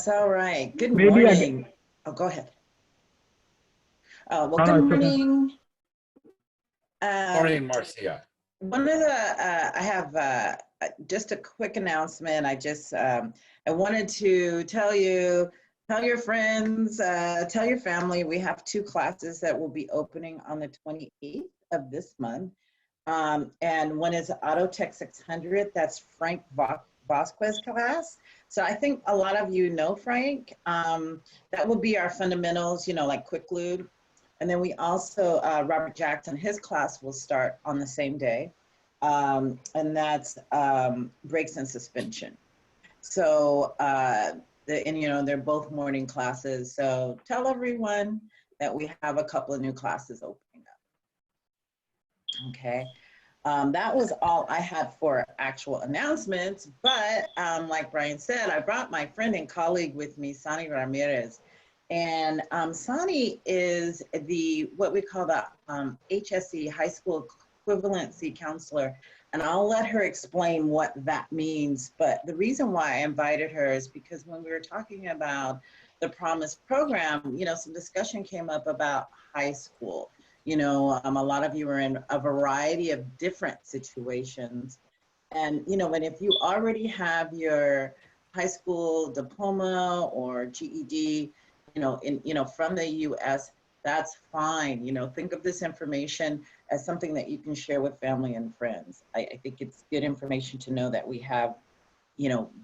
All right. Good Maybe again. morning. Oh, go ahead. Well, No, good no, it's okay. morning. Um, Morning, Marcia. one of the, I have just a quick announcement. I wanted to tell your friends, tell your family, we have two classes that will be opening on the 28th of this month. And one is Auto Tech 600, that's Frank Vasquez class. So I think a lot of you know Frank. That will be our fundamentals, like quick lube. And then we also, Robert Jackson, his class will start on the same day. And that's brakes and suspension. So, they're both morning classes. So tell everyone that we have a couple of new classes opening up. Okay. That was all I had for actual announcements, but like Brian said, I brought my friend and colleague with me, Sani Ramirez. And Sani is what we call the HSE, High School Equivalency Counselor. And I'll let her explain what that means. But the reason why I invited her is because when we were talking about the Promise program, some discussion came up about high school. A lot of you are in a variety of different situations. And, and if you already have your high school diploma or GED, from the US, that's fine. Think of this information as something that you can share with family and friends. I think it's good information to know that we have,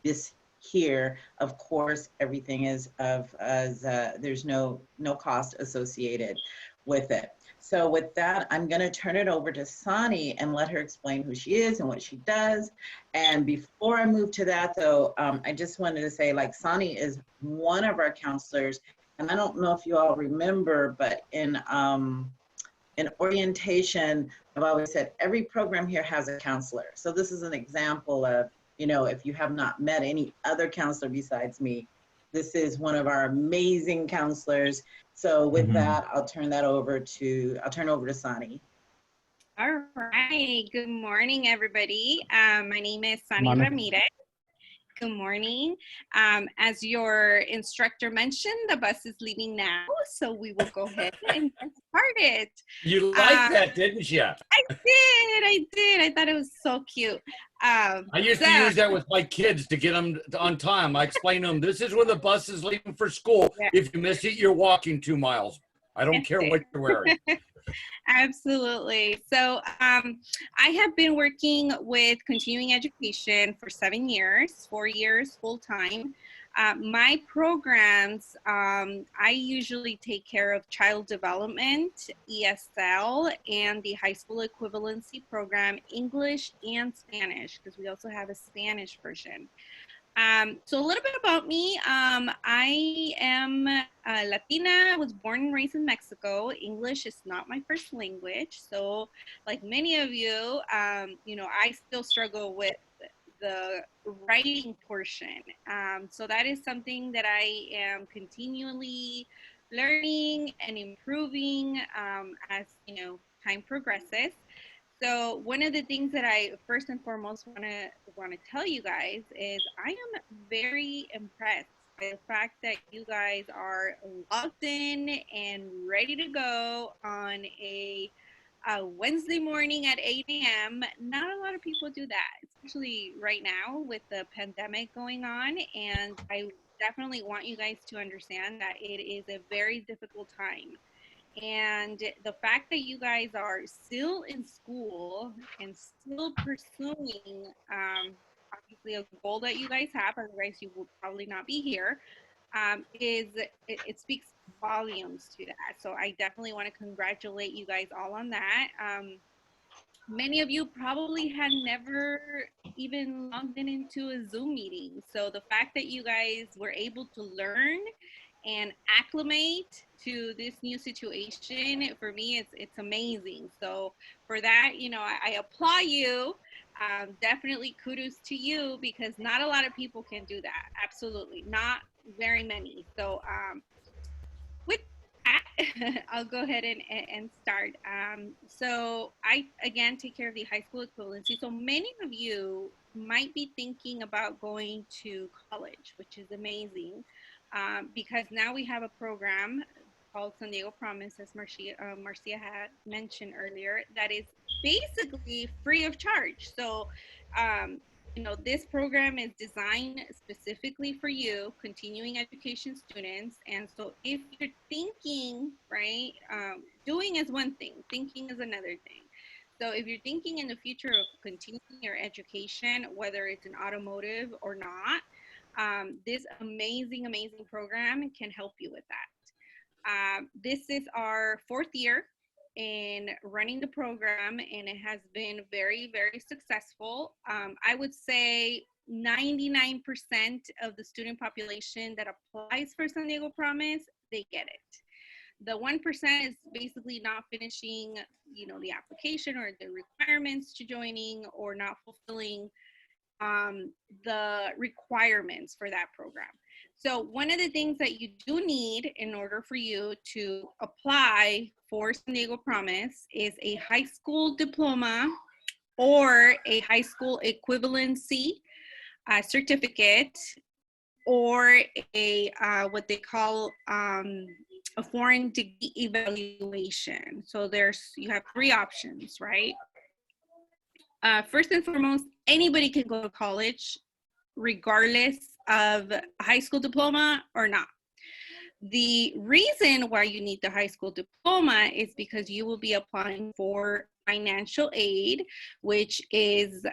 this here. Of course, everything is there's no cost associated with it. So with that, I'm going to turn it over to Sani and let her explain who she is and what she does. And before I move to that, though, I just wanted to say, Sani is one of our counselors. And I don't know if you all remember, but in orientation, I've always said every program here has a counselor. So this is an example of, if you have not met any other counselor besides me, this is one of our amazing counselors. So with that, I'll turn over to Sani. All right. Good morning, everybody. My name is Sani Ramirez. Good morning. As your instructor mentioned, the bus is leaving now, so we will go ahead and get started. You liked that, didn't you? I did. I thought it was so cute. I used to use that with my kids to get them on time. I explained to them, this is where the bus is leaving for school. Yeah. If you miss it, you're walking 2 miles. I don't care what you're wearing. Absolutely. So I have been working with continuing education for 7 years, 4 years full time. My programs, I usually take care of child development, ESL, and the high school equivalency program, English and Spanish, because we also have a Spanish version. So a little bit about me. I am Latina. I was born and raised in Mexico. English is not my first language. So like many of you, I still struggle with the writing portion. So that is something that I am continually learning and improving as, time progresses. So one of the things that I first and foremost want to tell you guys is I am very impressed by the fact that you guys are logged in and ready to go on a Wednesday morning at 8 a.m. Not a lot of people do that, especially right now with the pandemic going on. And I definitely want you guys to understand that it is a very difficult time. And the fact that you guys are still in school and still pursuing obviously a goal that you guys have, otherwise you will probably not be here, it speaks volumes to that. So I definitely want to congratulate you guys all on that. Many of you probably had never even logged into a Zoom meeting. So the fact that you guys were able to learn and acclimate to this new situation, for me, it's amazing. So for that, I applaud you. Definitely kudos to you, because not a lot of people can do that. Absolutely, not very many. So with that, I'll go ahead and start. So I, again, take care of the high school equivalency. So many of you might be thinking about going to college, which is amazing. because now we have a program called San Diego Promise, as Marcia had mentioned earlier, that is basically free of charge. So, you know, this program is designed specifically for you, continuing education students. And so if you're thinking, right, doing is one thing, thinking is another thing. So if you're thinking in the future of continuing your education, whether it's in automotive or not, this amazing, amazing program can help you with that. This is our 4th year in running the program, and it has been very, very successful. I would say 99% of the student population that applies for San Diego Promise, they get it. The 1% is basically not finishing, you know, the application or the requirements to joining, or not fulfilling the requirements for that program. So one of the things that you do need in order for you to apply for San Diego Promise is a high school diploma or a high school equivalency certificate, or a what they call a foreign degree evaluation. So you have 3 options, right? First and foremost, anybody can go to college regardless of a high school diploma or not. The reason why you need the high school diploma is because you will be applying for financial aid, which is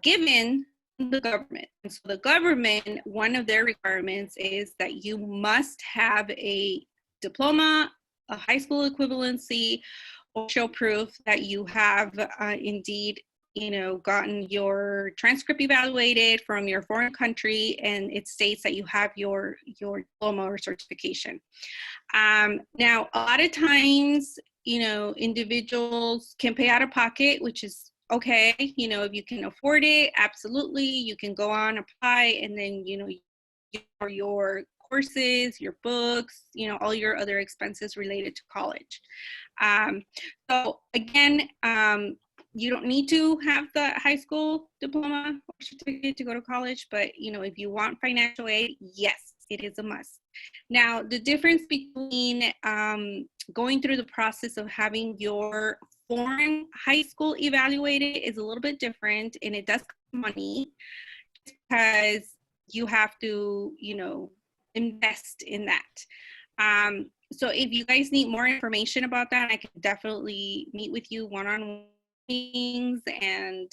given the government. And so the government, one of their requirements is that you must have a diploma, a high school equivalency, or show proof that you have indeed, you know, gotten your transcript evaluated from your foreign country, and it states that you have your diploma or certification. Now, a lot of times, you know, individuals can pay out of pocket, which is okay. You know, if you can afford it, absolutely, you can go on, apply, and then, you know, your courses, your books, you know, all your other expenses related to college. So again, you don't need to have the high school diploma or certificate to go to college, but, you know, if you want financial aid, yes, it is a must. Now, the difference between going through the process of having your foreign high school evaluated is a little bit different, and it does cost money because you have to, you know, invest in that. So if you guys need more information about that, I can definitely meet with you one-on-one meetings and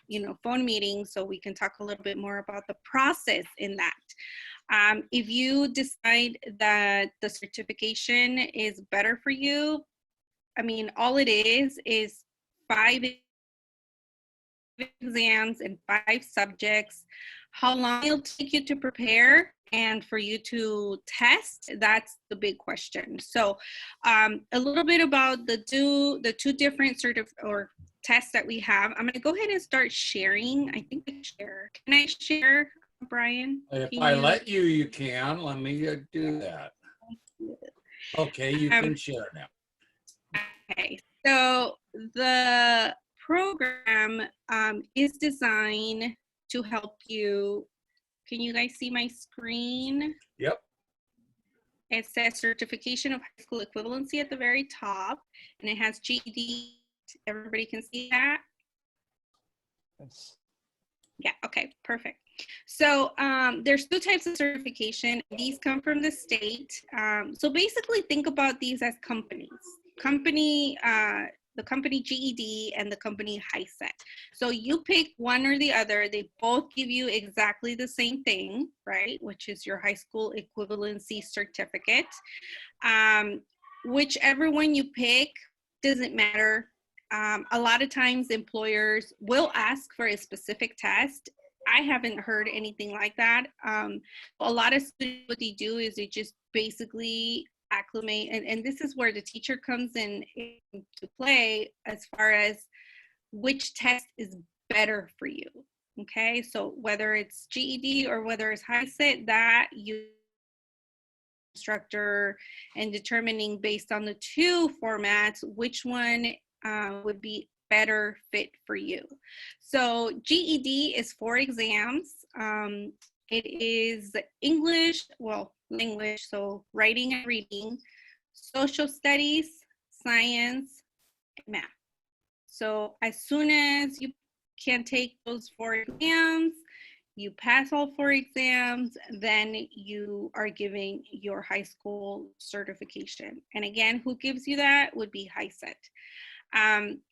you know, phone meetings, so we can talk a little bit more about the process in that. If you decide that the certification is better for you, I mean, all it is 5 exams and 5 subjects. How long it'll take you to prepare and for you to test, that's the big question. So a little bit about the two different tests that we have. I'm going to go ahead and start sharing. I think I share. Can I share, Brian? If I let you, you can. Let me do that. Okay, you can share now. Okay, so the program is designed to help you. Can you guys see my screen? Yep. It says certification of high school equivalency at the very top, and it has GED. Everybody can see that? Yes. Yeah, okay, perfect. So there's 2 types of certification. These come from the state. So basically think about these as companies. The company GED and the company HiSET. So you pick one or the other. They both give you exactly the same thing, right? Which is your high school equivalency certificate. Whichever one you pick, doesn't matter. A lot of times employers will ask for a specific test. I haven't heard anything like that. A lot of students, what they do is they just basically acclimate, and this is where the teacher comes in to play as far as which test is better for you. Okay, so whether it's GED or whether it's HiSET, that you instructor and determining based on the 2 formats which one would be better fit for you. So GED is 4 exams. It is English, well, language, so writing and reading, social studies, science, and math. So as soon as you can take those 4 exams, you pass all 4 exams, then you are giving your high school certification. And again, who gives you that would be HiSET.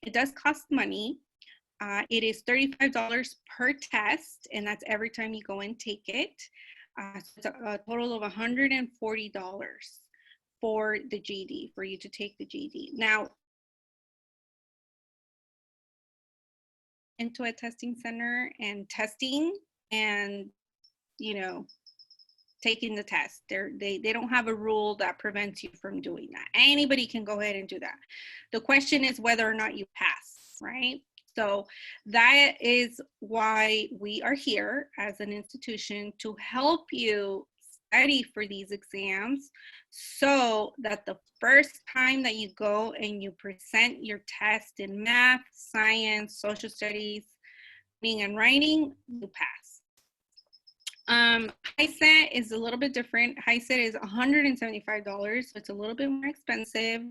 It does cost money. It is $35 per test, and that's every time you go and take it. So it's a total of $140 for the GED, for you to take the GED. Now, into a testing center and testing and, you know, taking the test. They don't have a rule that prevents you from doing that. Anybody can go ahead and do that. The question is whether or not you pass, right? So that is why we are here as an institution, to help you study for these exams, so that the first time that you go and you present your test in math, science, social studies, reading and writing, you pass. HiSET is a little bit different. HiSET is $175, so it's a little bit more expensive.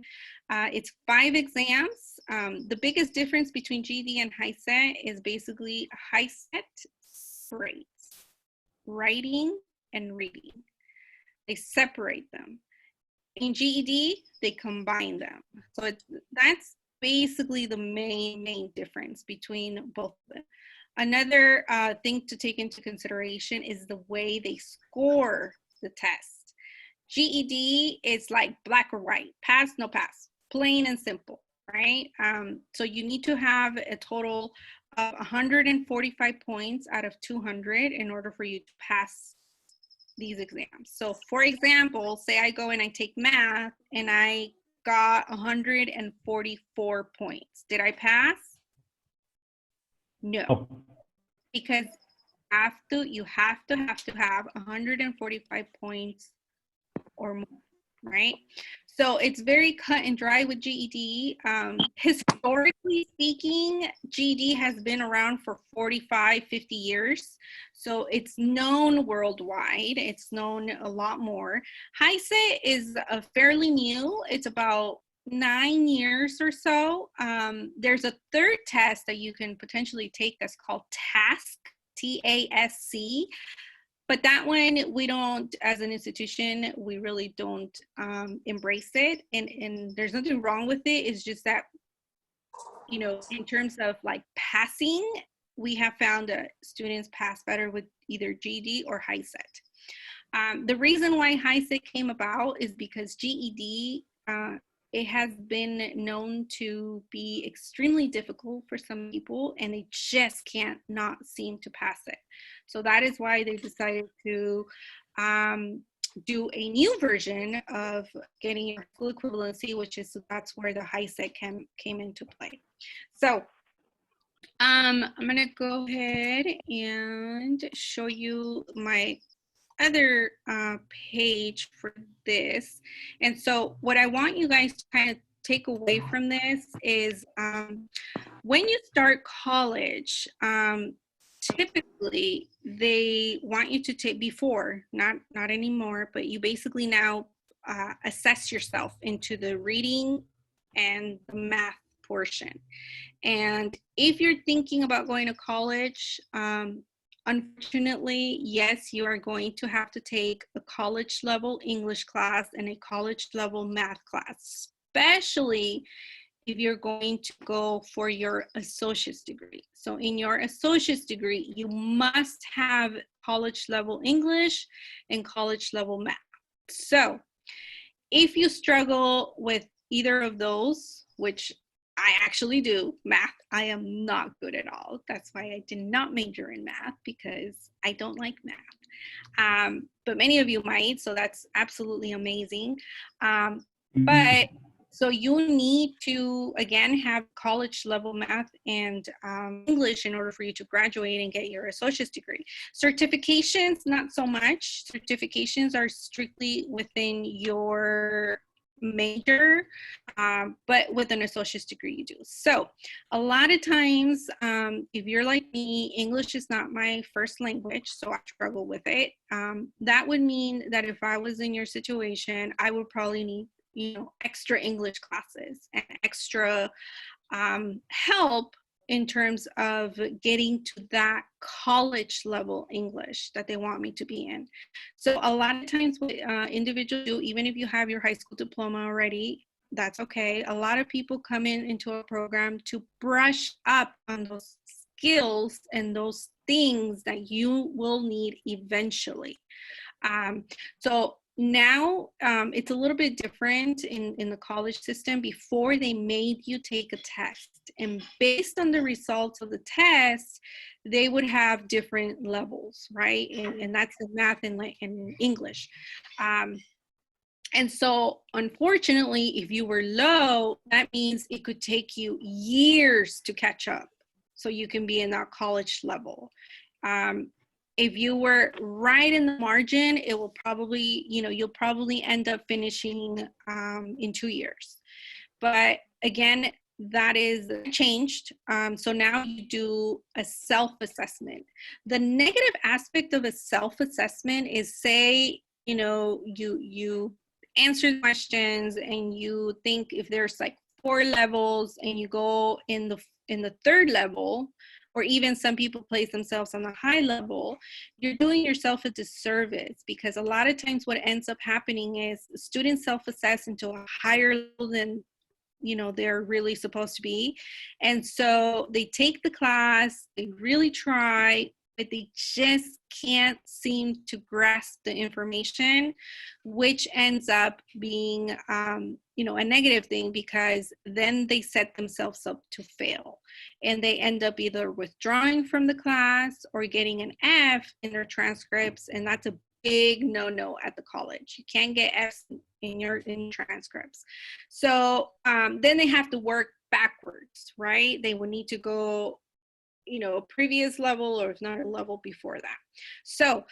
It's 5 exams. The biggest difference between GED and HiSET is basically HiSET separates writing and reading. They separate them. In GED, they combine them. So that's basically the main difference between both of them. Another thing to take into consideration is the way they score the test. GED is like black or white, pass, no pass, plain and simple, right? So you need to have a total of 145 points out of 200 in order for you to pass these exams. So for example, say I go and I take math and I got 144 points. Did I pass? No, because you have to have 145 points or more, right? So it's very cut and dry with GED. Historically speaking, GED has been around for 45, 50 years. So it's known worldwide. It's known a lot more. HiSET is fairly new. It's about 9 years or so. There's a third test that you can potentially take that's called TASC, T-A-S-C. But that one, we don't, as an institution, we really don't embrace it. And there's nothing wrong with it. It's just that, you know, in terms of like passing, we have found that students pass better with either GED or HiSET. The reason why HiSET came about is because GED, it has been known to be extremely difficult for some people, and they just can't not seem to pass it. So that is why they decided to do a new version of getting your school equivalency, which is, that's where the HiSET came into play. So I'm gonna go ahead and show you my other page for this. And so what I want you guys to kind of take away from this is when you start college, typically they want you to take, before, not anymore, but you basically now assess yourself into the reading and the math portion. And if you're thinking about going to college, unfortunately, yes, you are going to have to take a college level English class and a college level math class, especially if you're going to go for your associate's degree. So in your associate's degree, you must have college level English and college level math. So if you struggle with either of those, which I actually do, math, I am not good at all. That's why I did not major in math, because I don't like math. But many of you might, so that's absolutely amazing. But so you need to, again, have college level math and English in order for you to graduate and get your associate's degree. Certifications, not so much. Certifications are strictly within your major, but with an associate's degree you do. So a lot of times, if you're like me, English is not my first language, so I struggle with it. That would mean that if I was in your situation, I would probably need, extra English classes and extra help in terms of getting to that college level English that they want me to be in. So a lot of times what individuals do, even if you have your high school diploma already, that's okay. A lot of people come into a program to brush up on those skills and those things that you will need eventually. So now it's a little bit different in the college system. Before, they made you take a test, and based on the results of the test, they would have different levels, right? And that's in math and in English. And so unfortunately, if you were low, that means it could take you years to catch up so you can be in that college level. If you were right in the margin, it will probably, you'll probably end up finishing in 2 years. But again, that is changed. So now you do a self-assessment. The negative aspect of a self-assessment is, say, you answer the questions and you think if there's like 4 levels and you go in the 3rd level, or even some people place themselves on the high level, you're doing yourself a disservice, because a lot of times what ends up happening is students self-assess into a higher level than they're really supposed to be. And so they take the class, they really try, but they just can't seem to grasp the information, which ends up being, a negative thing, because then they set themselves up to fail. And they end up either withdrawing from the class or getting an F in their transcripts. And that's a big no-no at the college. You can't get Fs in your transcripts. So then they have to work backwards, right? They would need to go a previous level, or if not, a level before that. So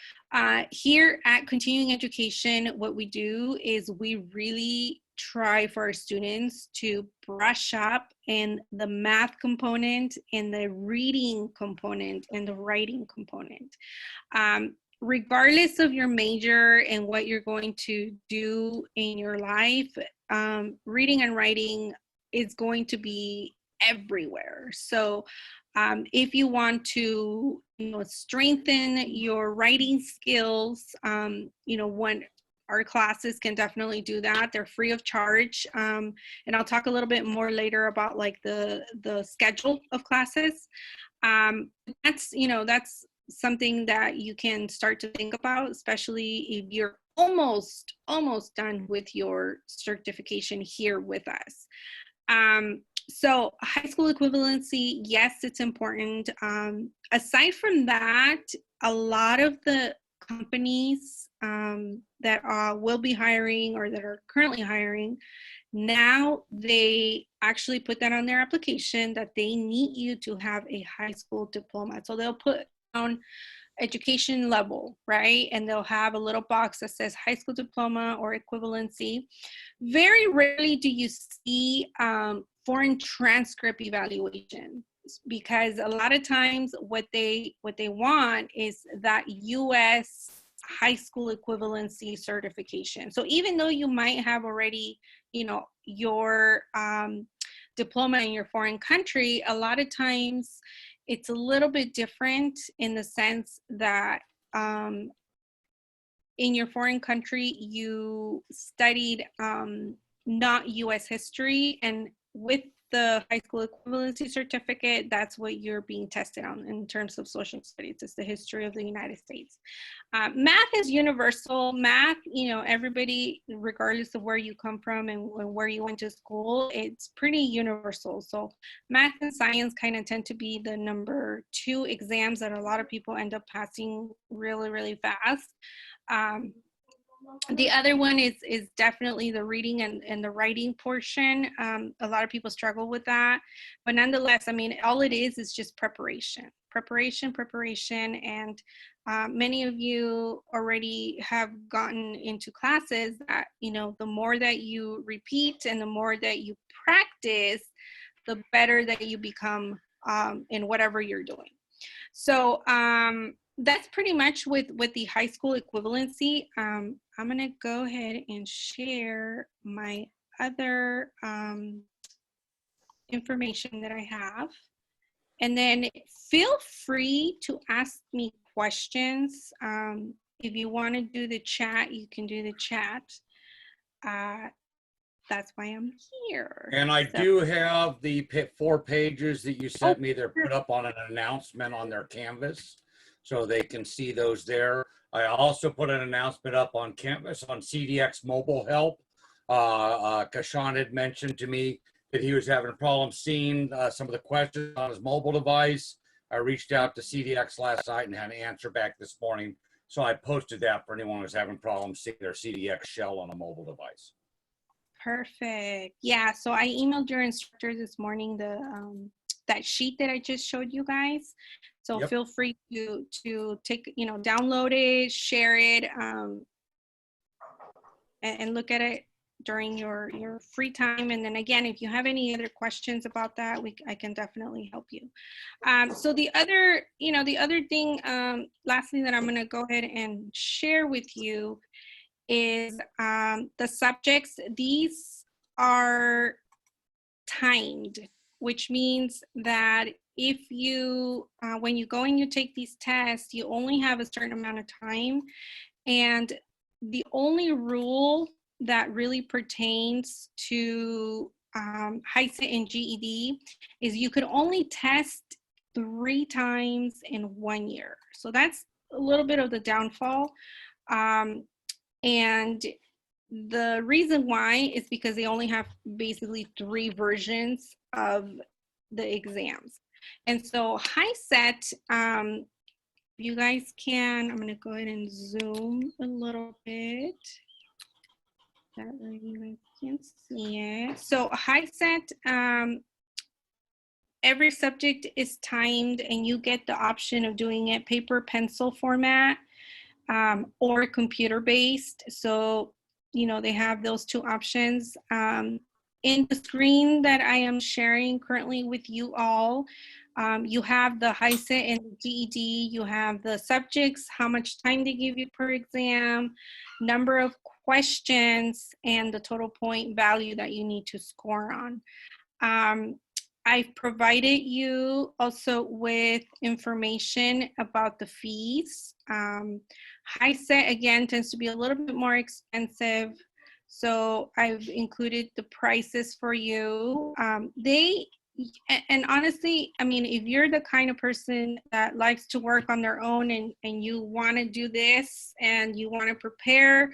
here at Continuing Education, what we do is we really try for our students to brush up in the math component, in the reading component, and the writing component. Regardless of your major and what you're going to do in your life, reading and writing is going to be everywhere. So if you want to, strengthen your writing skills, one, our classes can definitely do that. They're free of charge. And I'll talk a little bit more later about like the schedule of classes. That's something that you can start to think about, especially if you're almost done with your certification here with us. So high school equivalency, yes, it's important. Aside from that, a lot of the companies that will be hiring or that are currently hiring, now they actually put that on their application that they need you to have a high school diploma. So they'll put down education level, right? And they'll have a little box that says high school diploma or equivalency. Very rarely do you see foreign transcript evaluation, because a lot of times what they want is that US high school equivalency certification. So even though you might have already, your diploma in your foreign country, a lot of times it's a little bit different in the sense that in your foreign country, you studied not US history, and with the high school equivalency certificate, that's what you're being tested on in terms of social studies. It's the history of the United States. Math is universal. Math, everybody, regardless of where you come from and where you went to school, it's pretty universal. So math and science kind of tend to be the number 2 exams that a lot of people end up passing really, really fast. The other one is definitely the reading and the writing portion. A lot of people struggle with that, but nonetheless, all it is just preparation preparation, and many of you already have gotten into classes that, you know, the more that you repeat and the more that you practice, the better that you become in whatever you're doing. So that's pretty much with the high school equivalency. I'm gonna go ahead and share my other information that I have. And then feel free to ask me questions. If you want to do the chat, you can do the chat. That's why I'm here. And I do have the 4 pages that you sent me. They're put up on an announcement on their Canvas, so they can see those there. I also put an announcement up on Canvas on CDX Mobile Help. Kashan had mentioned to me that he was having a problem seeing some of the questions on his mobile device. I reached out to CDX last night and had an answer back this morning. So I posted that for anyone who's having problems seeing their CDX shell on a mobile device. Perfect. Yeah, so I emailed your instructor this morning that sheet that I just showed you guys. So Yep. feel free to take, you know, download it, share it, and look at it during your free time. And then again, if you have any other questions about that, I can definitely help you. So the other thing, lastly, that I'm going to go ahead and share with you is the subjects. These are timed, which means that if you, when you go and you take these tests, you only have a certain amount of time. And the only rule that really pertains to HiSET and GED is you could only test 3 times in 1 year. So that's a little bit of the downfall. And the reason why is because they only have basically 3 versions of the exams. And so HiSET, you guys can, I'm going to go ahead and zoom a little bit. That way you guys can see it. So HiSET, every subject is timed and you get the option of doing it paper pencil format or computer based. So, you know, they have those 2 options. In the screen that I am sharing currently with you all, you have the HiSET and GED, you have the subjects, how much time they give you per exam, number of questions, and the total point value that you need to score on. I've provided you also with information about the fees. HiSET, again, tends to be a little bit more expensive. So I've included the prices for you. And honestly, I mean, if you're the kind of person that likes to work on their own and you want to do this and you want to prepare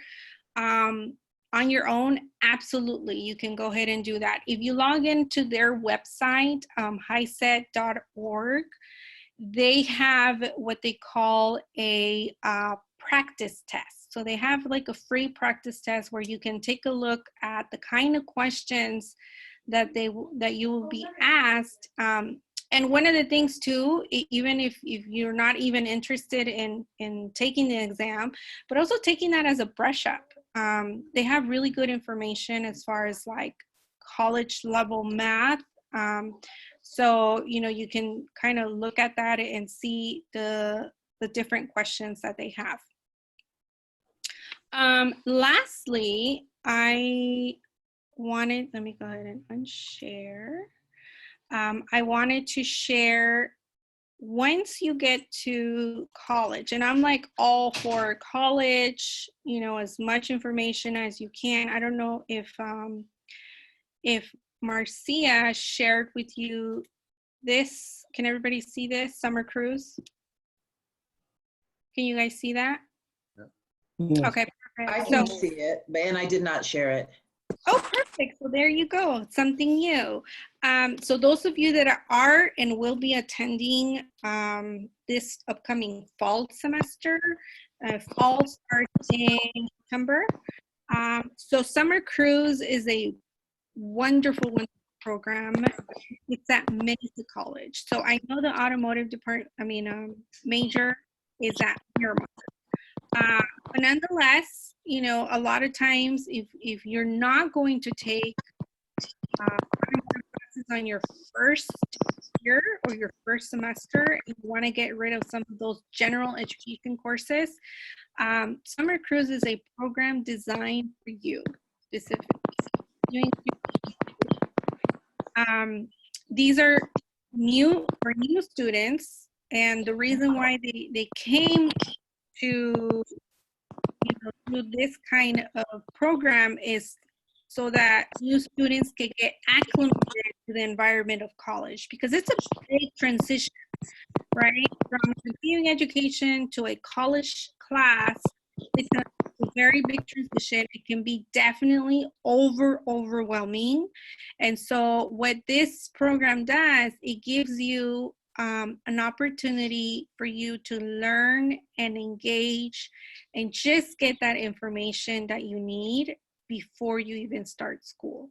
on your own, absolutely, you can go ahead and do that. If you log into their website, hiset.org, they have what they call a practice test. So they have like a free practice test where you can take a look at the kind of questions that you will be asked. And one of the things too, even if you're not even interested in taking the exam, but also taking that as a brush up. They have really good information as far as like college level math. So, you know, you can kind of look at that and see the different questions that they have. Lastly, let me go ahead and unshare. I wanted to share, once you get to college, and I'm like all for college, you know, as much information as you can. I don't know if Marcia shared with you this. Can everybody see this? Summer cruise. Can you guys see that? Yes. Okay, perfect. I can see it, and I did not share it. Oh, perfect. So there you go. Something new. So those of you that are and will be attending this upcoming fall semester, fall starts in September. So summer cruise is a wonderful program. It's at Mesa College. So I know the automotive major is at Miramar. But nonetheless, you know, a lot of times if you're not going to take classes on your first year or your first semester, and you want to get rid of some of those general education courses, Summer Cruise is a program designed for you specifically. These are new students, and the reason why they came to do this kind of program is so that new students can get acclimated to the environment of college, because it's a big transition, right? From continuing education to a college class, it's a very big transition. It can be definitely overwhelming. And so what this program does, it gives you an opportunity for you to learn and engage and just get that information that you need before you even start school.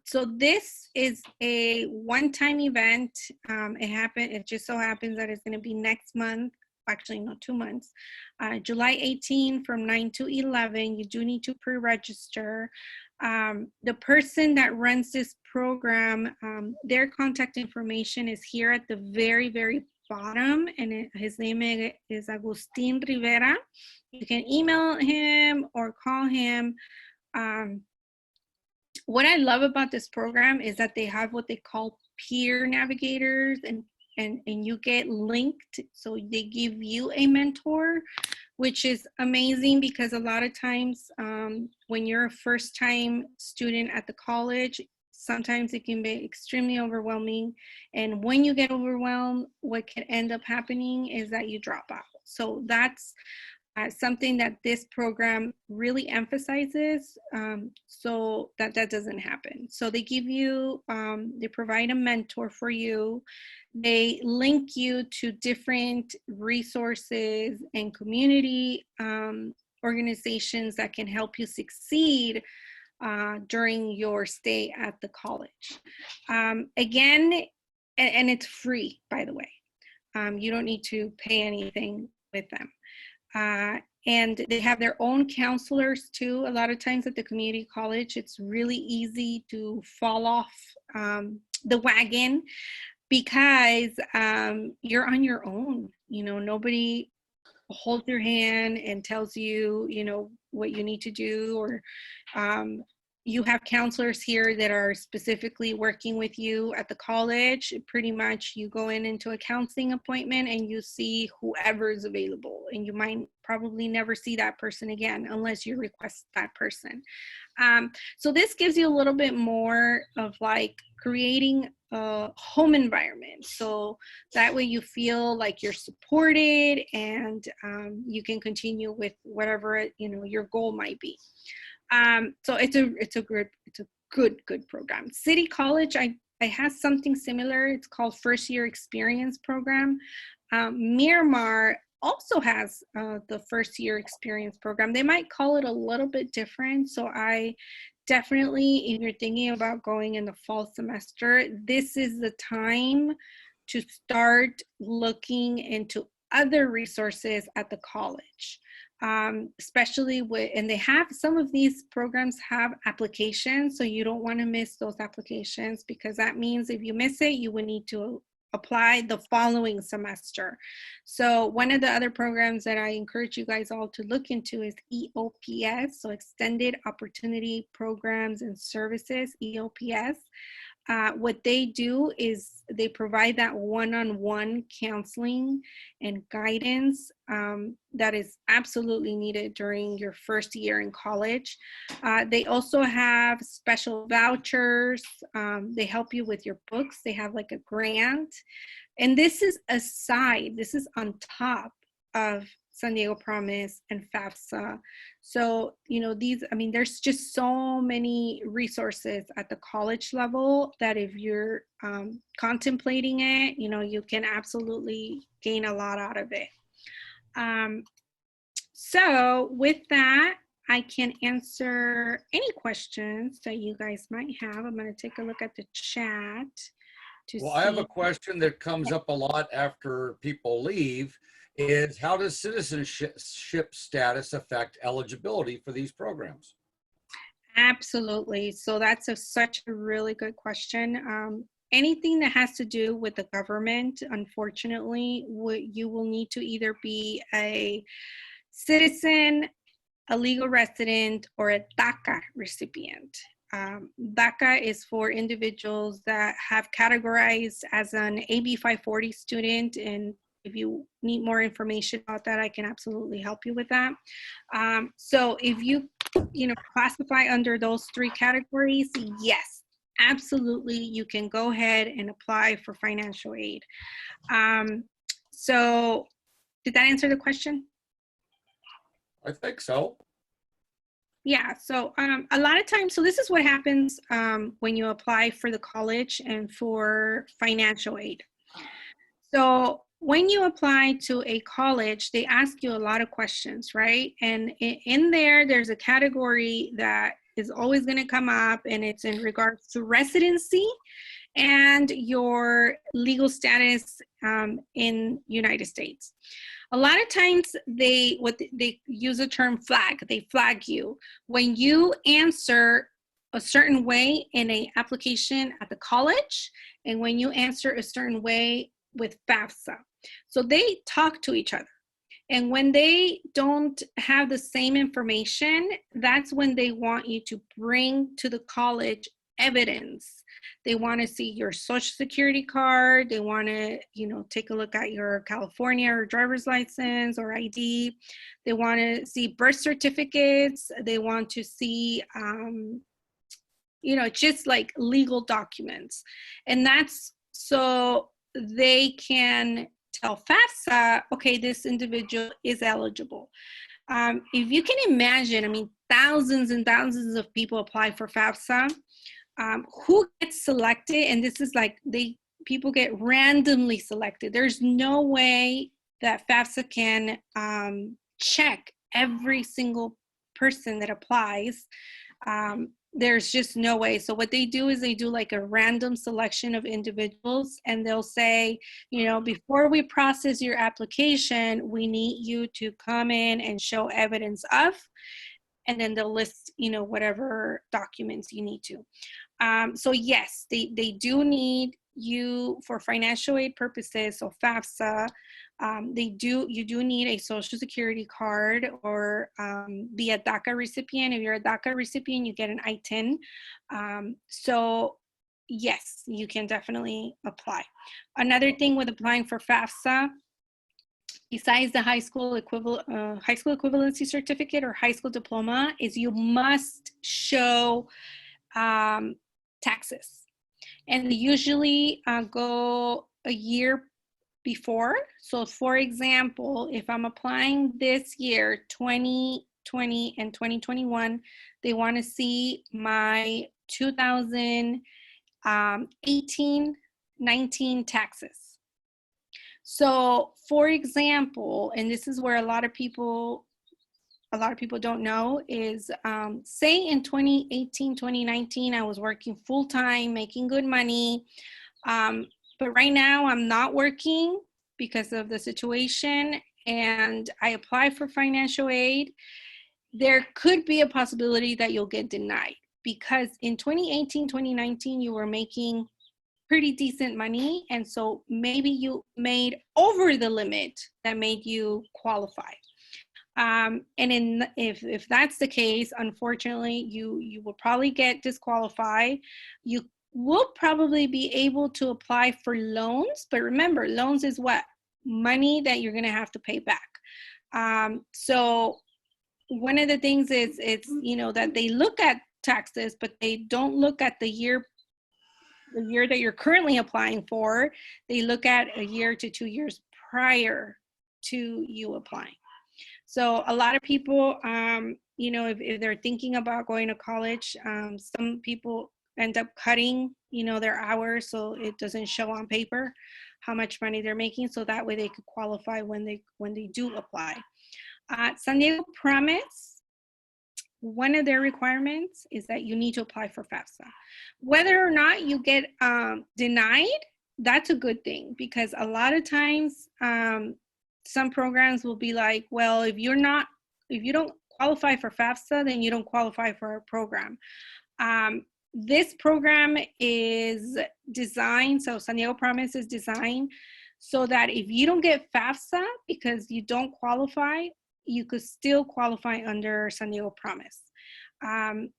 So this is a one-time event. It just so happens that it's going to be next month. Actually, not 2 months. July 18 from 9 to 11. You do need to pre-register. The person that runs this program, their contact information is here at the very, very bottom, and his name is Agustin Rivera. You can email him or call him. What I love about this program is that they have what they call peer navigators, and you get linked, so they give you a mentor, which is amazing, because a lot of times when you're a first-time student at the college, sometimes it can be extremely overwhelming. And when you get overwhelmed, what can end up happening is that you drop out. So that's something that this program really emphasizes, so that doesn't happen. So they give you, they provide a mentor for you. They link you to different resources and community organizations that can help you succeed during your stay at the college. Again, and it's free, by the way. You don't need to pay anything with them. And they have their own counselors too. A lot of times at the community college, it's really easy to fall off the wagon, because you're on your own. You know, nobody holds your hand and tells you, you know, what you need to do, or you have counselors here that are specifically working with you at the college. Pretty much you go into a counseling appointment and you see whoever is available, and you might probably never see that person again unless you request that person. So this gives you a little bit more of like creating a home environment, so that way you feel like you're supported, and you can continue with whatever, you know, your goal might be. So it's a good program. City College, I have something similar. It's called First Year Experience Program. Miramar also has the First Year Experience Program. They might call it a little bit different. So I definitely, if you're thinking about going in the fall semester, this is the time to start looking into other resources at the college. Especially and they have, some of these programs have applications, so you don't want to miss those applications, because that means if you miss it, you would need to apply the following semester. So one of the other programs that I encourage you guys all to look into is EOPS, so Extended Opportunity Programs and Services, EOPS. What they do is they provide that one-on-one counseling and guidance that is absolutely needed during your first year in college. They also have special vouchers. They help you with your books. They have like a grant. And this is this is on top of San Diego Promise and FAFSA. So, you know, there's just so many resources at the college level that if you're contemplating it, you know, you can absolutely gain a lot out of it. So with that, I can answer any questions that you guys might have. I'm going to take a look at the chat to Well, I have a see. question that comes up a lot after people leave is how does citizenship status affect eligibility for these programs? Absolutely. So that's such a really good question. Anything that has to do with the government, unfortunately, you will need to either be a citizen, a legal resident, or a DACA recipient. DACA is for individuals that have categorized as an AB 540 student, and if you need more information about that, I can absolutely help you with that. So if you classify under those three categories, yes, absolutely, you can go ahead and apply for financial aid. So did that answer the question? I think so. Yeah, so a lot of times, so this is what happens when you apply for the college and for financial aid. So when you apply to a college, they ask you a lot of questions, right? And in there, there's a category that is always going to come up, and it's in regards to residency and your legal status in United States. A lot of times they use the term flag. They flag you when you answer a certain way in an application at the college, and when you answer a certain way with FAFSA. So they talk to each other. And when they don't have the same information, that's when they want you to bring to the college evidence. They want to see your social security card. They want to, take a look at your California or driver's license or ID. They want to see birth certificates. They want to see, just like legal documents. And that's so they can tell FAFSA, okay, this individual is eligible. If you can imagine, thousands and thousands of people apply for FAFSA. Who gets selected? And this is like people get randomly selected. There's no way that FAFSA can check every single person that applies. There's just no way. So what they do is they do like a random selection of individuals, and they'll say, before we process your application, we need you to come in and show evidence of, and then they'll list, whatever documents you need to. So yes, they do need you for financial aid purposes. So FAFSA, you do need a social security card or be a DACA recipient. If you're a DACA recipient, you get an I-10. So yes, you can definitely apply. Another thing with applying for FAFSA, besides the high school equivalency certificate or high school diploma, is you must show taxes. And they usually go a year before. So for example, if I'm applying this year, 2020 and 2021, they want to see my 2018-19 taxes. So for example, and this is where a lot of people don't know is, say in 2018, 2019, I was working full-time, making good money. But right now I'm not working because of the situation, and I apply for financial aid. There could be a possibility that you'll get denied because in 2018, 2019, you were making pretty decent money. And so maybe you made over the limit that made you qualify. And if that's the case, unfortunately, you will probably get disqualified. You will probably be able to apply for loans, but remember, loans is what? Money that you're going to have to pay back. So one of the things is it's that they look at taxes, but they don't look at the year that you're currently applying for. They look at a year to 2 years prior to you applying. So a lot of people, if they're thinking about going to college, some people end up cutting, their hours so it doesn't show on paper how much money they're making, so that way they could qualify when they do apply. San Diego Promise one of their requirements is that you need to apply for FAFSA. Whether or not you get denied, that's a good thing, because a lot of times some programs will be like, well, if you don't qualify for FAFSA, then you don't qualify for our program. This program is designed, so San Diego Promise is designed so that if you don't get FAFSA because you don't qualify, you could still qualify under San Diego Promise. And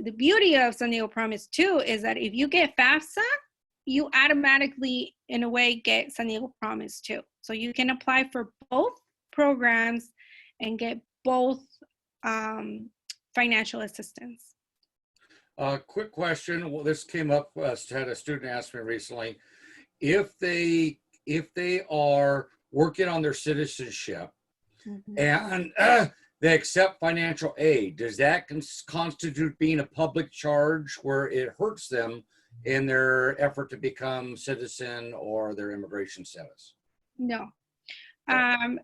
the beauty of San Diego Promise too is that if you get FAFSA, you automatically, in a way, get San Diego Promise too. So you can apply for both programs and get both financial assistance. Quick question. Well, this came up, had a student ask me recently. If they are working on their citizenship and they accept financial aid, does that constitute being a public charge where it hurts them in their effort to become citizen or their immigration status? No.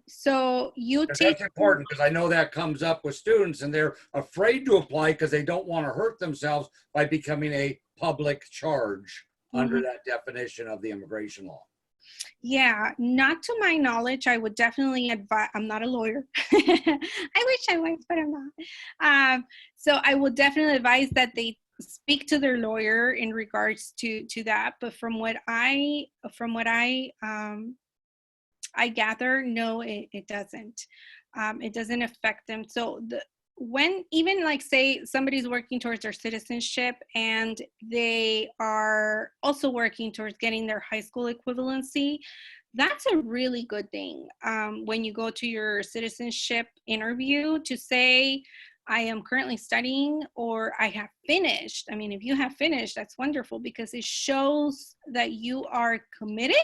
So you That's take important, because I know that comes up with students and they're afraid to apply because they don't want to hurt themselves by becoming a public charge under that definition of the immigration law. Yeah, not to my knowledge. I would definitely advise, I'm not a lawyer. I wish I was, but I'm not. So I would definitely advise that they speak to their lawyer in regards to that. But from what I gather, no, it doesn't. It doesn't affect them. So when even like say somebody's working towards their citizenship and they are also working towards getting their high school equivalency, that's a really good thing. When you go to your citizenship interview to say, I am currently studying or I have finished. I mean, if you have finished, that's wonderful, because it shows that you are committed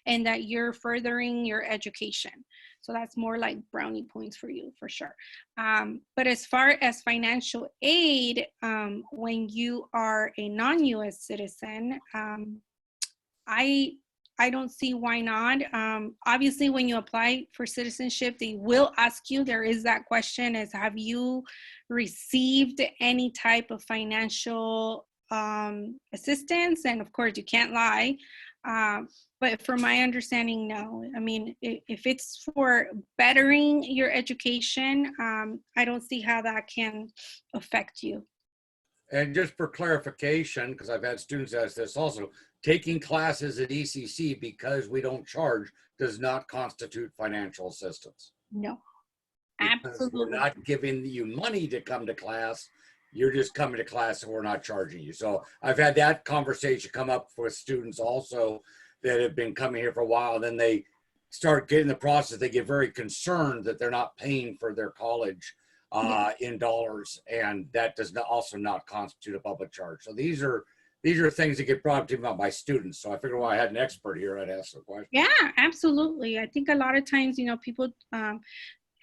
and that you're furthering your education. So that's more like brownie points for you, for sure. But as far as financial aid, when you are a non-US citizen, I don't see why not. Obviously, when you apply for citizenship, they will ask you, there is that question is, have you received any type of financial assistance? And of course, you can't lie. But from my understanding, no. I mean, if it's for bettering your education, I don't see how that can affect you. And just for clarification, because I've had students ask this also, taking classes at ECC because we don't charge does not constitute financial assistance. No, Because absolutely. we're not giving you money to come to class. You're just coming to class and we're not charging you. So I've had that conversation come up with students also that have been coming here for a while. Then they start getting the process. They get very concerned that they're not paying for their college in dollars, and that does not also not constitute a public charge. So these are things that get brought up to me by students. So I figured, well, I had an expert here, I'd ask the question. Yeah, absolutely. I think a lot of times, people,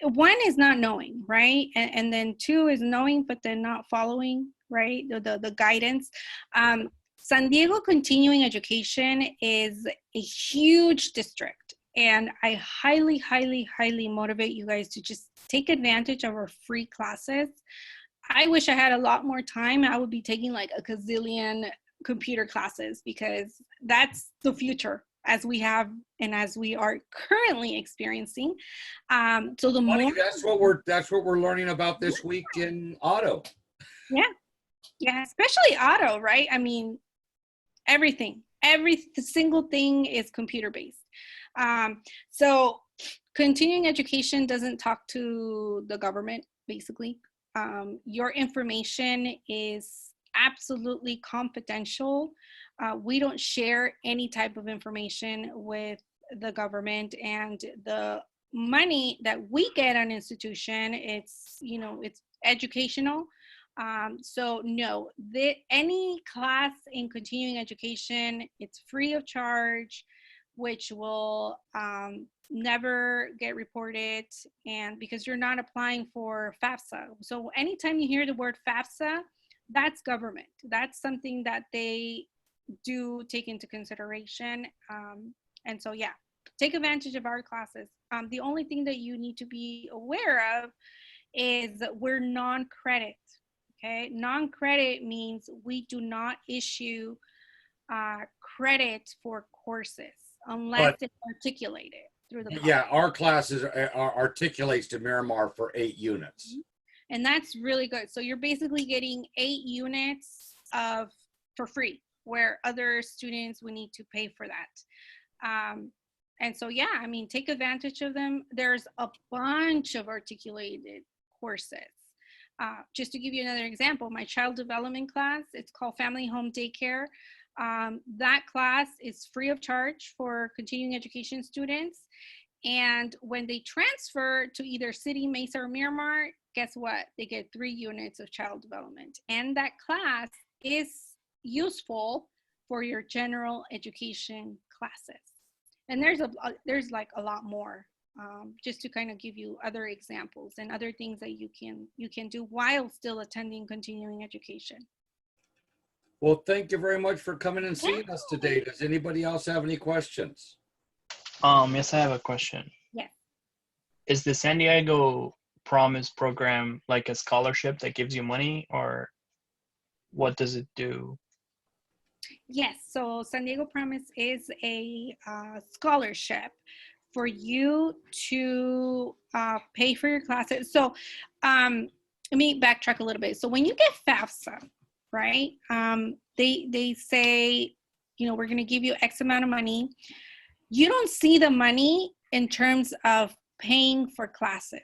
one is not knowing, right? And then two is knowing, but then not following, right? The guidance. San Diego Continuing Education is a huge district. And I highly, highly, highly motivate you guys to just take advantage of our free classes. I wish I had a lot more time. I would be taking like a gazillion computer classes, because that's the future as we have and as we are currently experiencing. So the more that's what we're learning about this week in auto. Yeah, especially auto, right? I mean, every single thing is computer based. So continuing education doesn't talk to the government, basically. Your information is absolutely confidential. We don't share any type of information with the government, and the money that we get on institution, it's educational. So no, any class in continuing education, it's free of charge, which will never get reported, and because you're not applying for FAFSA. So anytime you hear the word FAFSA, that's government. That's something that they do take into consideration. And so, yeah, take advantage of our classes. The only thing that you need to be aware of is we're non-credit. Okay, non-credit means we do not issue credit for courses unless But it's articulated through the college. yeah, our classes articulates to Miramar for 8 units. And that's really good. So you're basically getting 8 units for free, where other students would need to pay for that. And so, yeah, I mean, take advantage of them. There's a bunch of articulated courses. Just to give you another example, my child development class, it's called Family Home Daycare. That class is free of charge for continuing education students. And when they transfer to either City, Mesa, or Miramar, guess what? They get 3 units of child development. And that class is useful for your general education classes. And there's like a lot more, just to kind of give you other examples and other things that you can do while still attending continuing education. Well, thank you very much for coming and seeing us today. Does anybody else have any questions? Yes, I have a question. Yes. Is the San Diego Promise program like a scholarship that gives you money, or what does it do? Yes, so San Diego Promise is a scholarship for you to pay for your classes. So let me backtrack a little bit. So when you get FAFSA, right, they say, you know, we're going to give you X amount of money. You don't see the money in terms of paying for classes.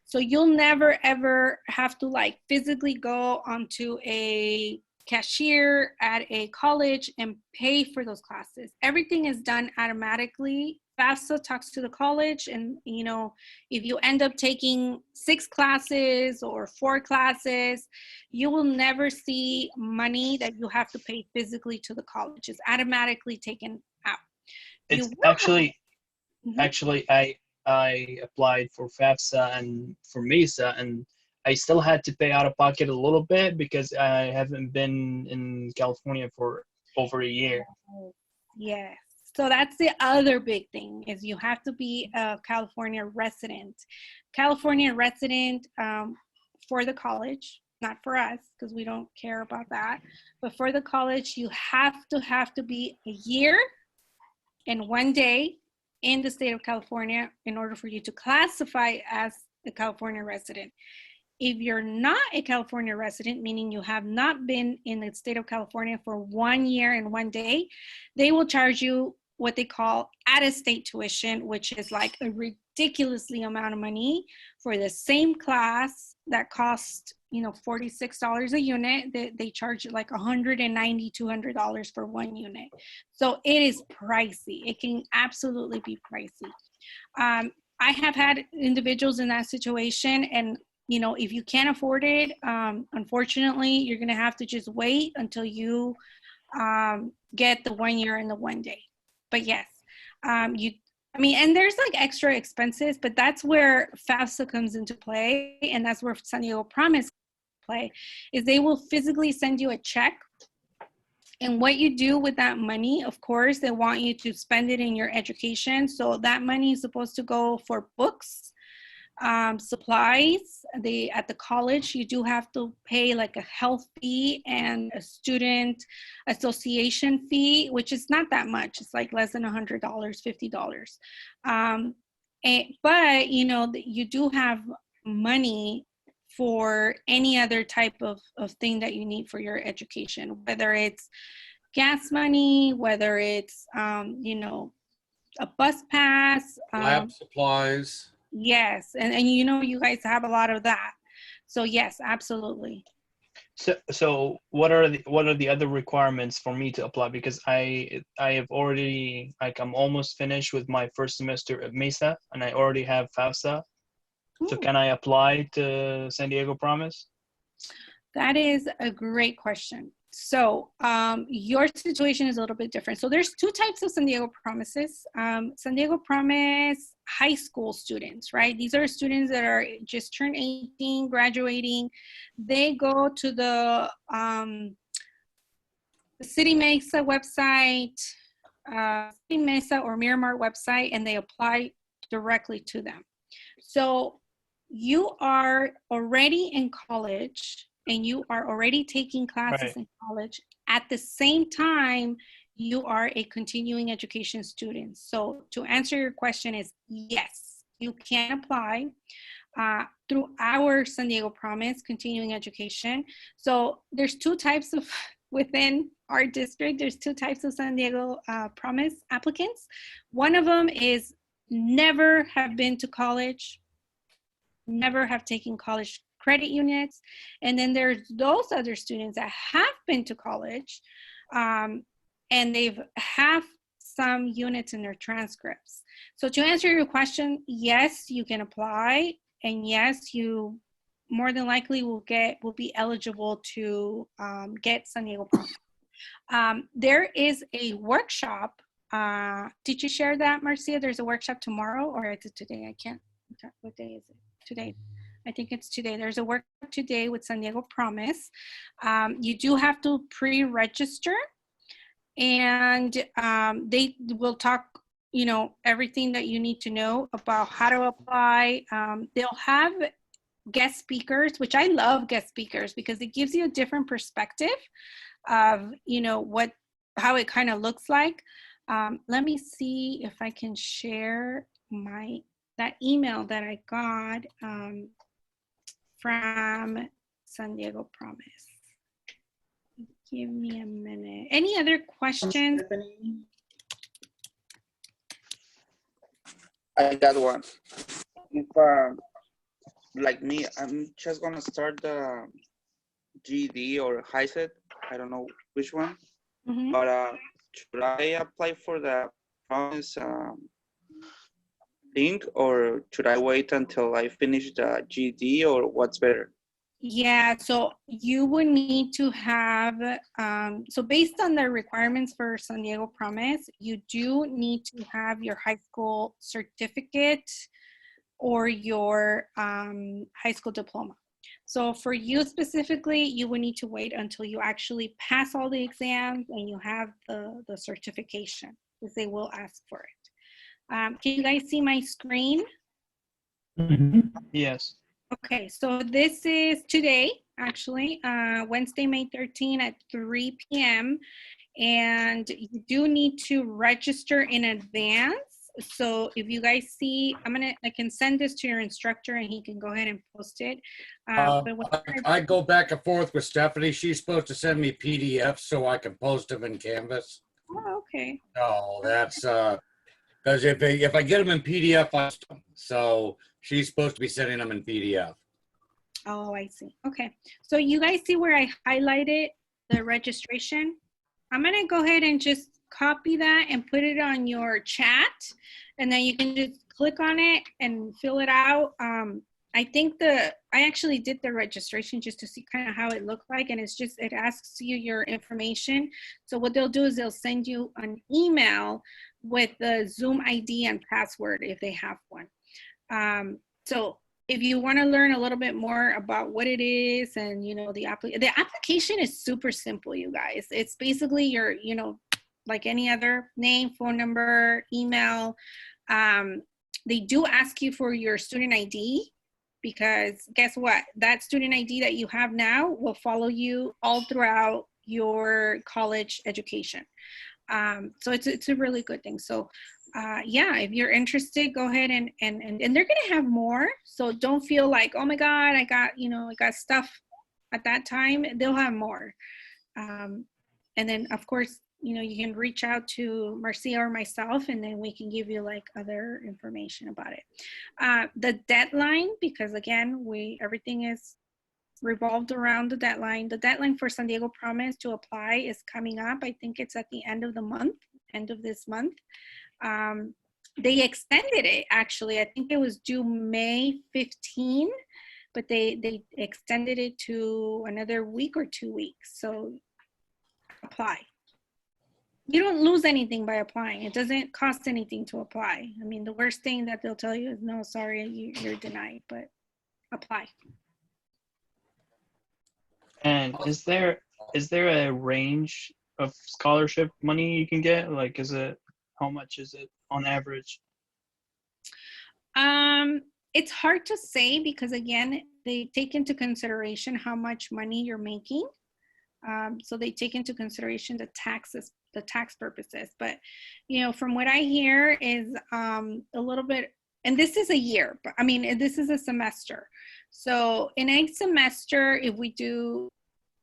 So you'll never, ever have to like physically go onto a cashier at a college and pay for those classes. Everything is done automatically. FAFSA talks to the college, and you know, if you end up taking 6 classes or 4 classes, you will never see money that you have to pay physically to the college. It's automatically taken out. It's actually I applied for FAFSA and for Mesa, and I still had to pay out of pocket a little bit because I haven't been in California for over a year. Yes. So that's the other big thing, is you have to be a California resident. California resident for the college, not for us because we don't care about that, but for the college, you have to be a year and 1 day in the state of California in order for you to classify as a California resident. If you're not a California resident, meaning you have not been in the state of California for 1 year and 1 day, they will charge you what they call out-of-state tuition, which is like a ridiculously amount of money for the same class that costs, you know, $46 a unit. They charge you like $190, $200 for 1 unit. So it is pricey. It can absolutely be pricey. I have had individuals in that situation, and you know, if you can't afford it, unfortunately, you're gonna have to just wait until you get the 1 year and the 1 day. But yes, and there's like extra expenses, but that's where FAFSA comes into play, and that's where San Diego Promise play, is they will physically send you a check. And what you do with that money, of course, they want you to spend it in your education. So that money is supposed to go for books, supplies. At the college, you do have to pay like a health fee and a student association fee, which is not that much. It's like less than $100, $50. But you know, you do have money for any other type of thing that you need for your education, whether it's gas money, whether it's, you know, a bus pass. Lab supplies. Yes, and you know, you guys have a lot of that. So yes, absolutely. So what are the other requirements for me to apply? Because I have already, like, I'm almost finished with my first semester at Mesa, and I already have FAFSA. So can I apply to San Diego Promise? That is a great question. So your situation is a little bit different. So there's 2 types of San Diego Promises. San Diego Promise high school students, right? These are students that are just turned 18, graduating. They go to the City Mesa website, City Mesa or Miramar website, and they apply directly to them. So you are already in college and you are already taking classes Right. in college. At the same time, you are a continuing education student. So to answer your question is yes, you can apply through our San Diego Promise continuing education. So there's two types of, within our district, there's two types of San Diego Promise applicants. One of them is never have been to college, never have taken college credit units. And then there's those other students that have been to college and they've have some units in their transcripts. So to answer your question, yes, you can apply, and yes, you more than likely will be eligible to get San Diego Promise. There is a workshop. Did you share that, Marcia? There's a workshop tomorrow, or is it today? I can't. What day is it? Today. I think it's today. There's a workshop today with San Diego Promise. You do have to pre-register, and they will talk, you know, everything that you need to know about how to apply. They'll have guest speakers, which I love guest speakers because it gives you a different perspective of, you know, how it kind of looks like. Let me see if I can share that email that I got from San Diego Promise. Give me a minute. Any other questions? Stephanie? I got one. If, like me, I'm just gonna start the GED or HiSET. I don't know which one, Mhm. but should I apply for the Promise link, or should I wait until I finish the GED, or what's better? Yeah, so you would need to have, so based on the requirements for San Diego Promise, you do need to have your high school certificate or your high school diploma. So for you specifically, you would need to wait until you actually pass all the exams and you have the certification, because they will ask for it. Can you guys see my screen? Yes. Okay, so this is today, actually, Wednesday, May 13 at 3 p.m. And you do need to register in advance. So if you guys see, I can send this to your instructor and he can go ahead and post it. I go back and forth with Stephanie. She's supposed to send me PDFs so I can post them in Canvas. Oh, okay. Oh, that's because if I get them in PDF, so she's supposed to be sending them in PDF. Oh, I see. Okay. So you guys see where I highlighted the registration? I'm going to go ahead and just copy that and put it on your chat. And then you can just click on it and fill it out. I think I actually did the registration just to see kind of how it looked like. And it asks you your information. So what they'll do is they'll send you an email with the Zoom ID and password if they have one. So if you want to learn a little bit more about what it is and, you know, the application is super simple, you guys. It's basically your, you know, like any other name, phone number, email. They do ask you for your student ID, because guess what? That student ID that you have now will follow you all throughout your college education. So it's a really good thing. So yeah, if you're interested, go ahead and they're gonna have more. So don't feel like, oh my God, I got stuff at that time. They'll have more. And then of course, you know, you can reach out to Marcia or myself, and then we can give you like other information about it. The deadline, because again, everything is revolved around the deadline. The deadline for San Diego Promise to apply is coming up. I think it's at the end of this month. They extended it, actually. I think it was due May 15, but they extended it to another week or 2 weeks. So apply. You don't lose anything by applying. It doesn't cost anything to apply. I mean, the worst thing that they'll tell you is, no, sorry, you're denied, but apply. And is there a range of scholarship money you can get? Like, how much is it on average? It's hard to say because again, they take into consideration how much money you're making. So they take into consideration the taxes, the tax purposes. But, you know, from what I hear is a little bit, and this is a year, but I mean, this is a semester. So in a semester, if we do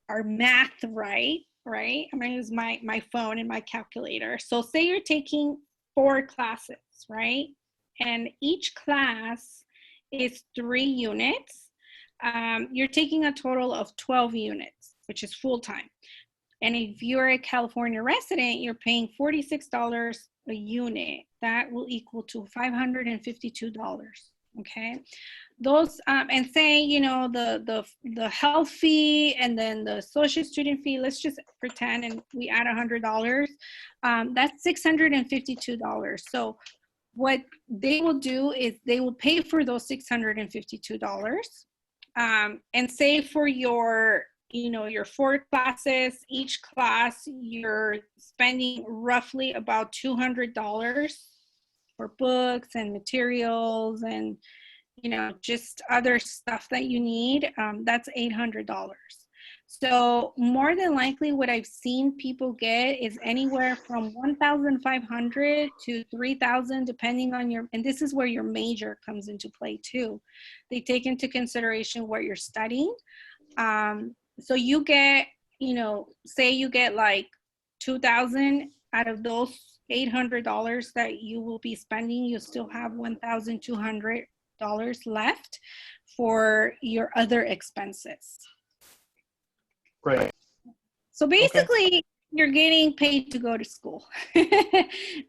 our math right, I'm gonna use my phone and my calculator. So say you're taking 4 classes, right? And each class is 3 units. You're taking a total of 12 units, which is full time. And if you're a California resident, you're paying $46 a unit. That will equal to $552. Okay. Those and say, you know, the health fee and then the social student fee, let's just pretend and we add $100. That's $652. So what they will do is they will pay for those $652. And say for your, you know, your 4 classes, each class, you're spending roughly about $200 for books and materials and, you know, just other stuff that you need. That's $800. So more than likely what I've seen people get is anywhere from 1,500 to 3,000, depending on your, and this is where your major comes into play too. They take into consideration what you're studying. So you get, you know, say you get like 2,000 out of those $800 that you will be spending, you still have $1,200 left for your other expenses. Right. So basically, you're getting paid to go to school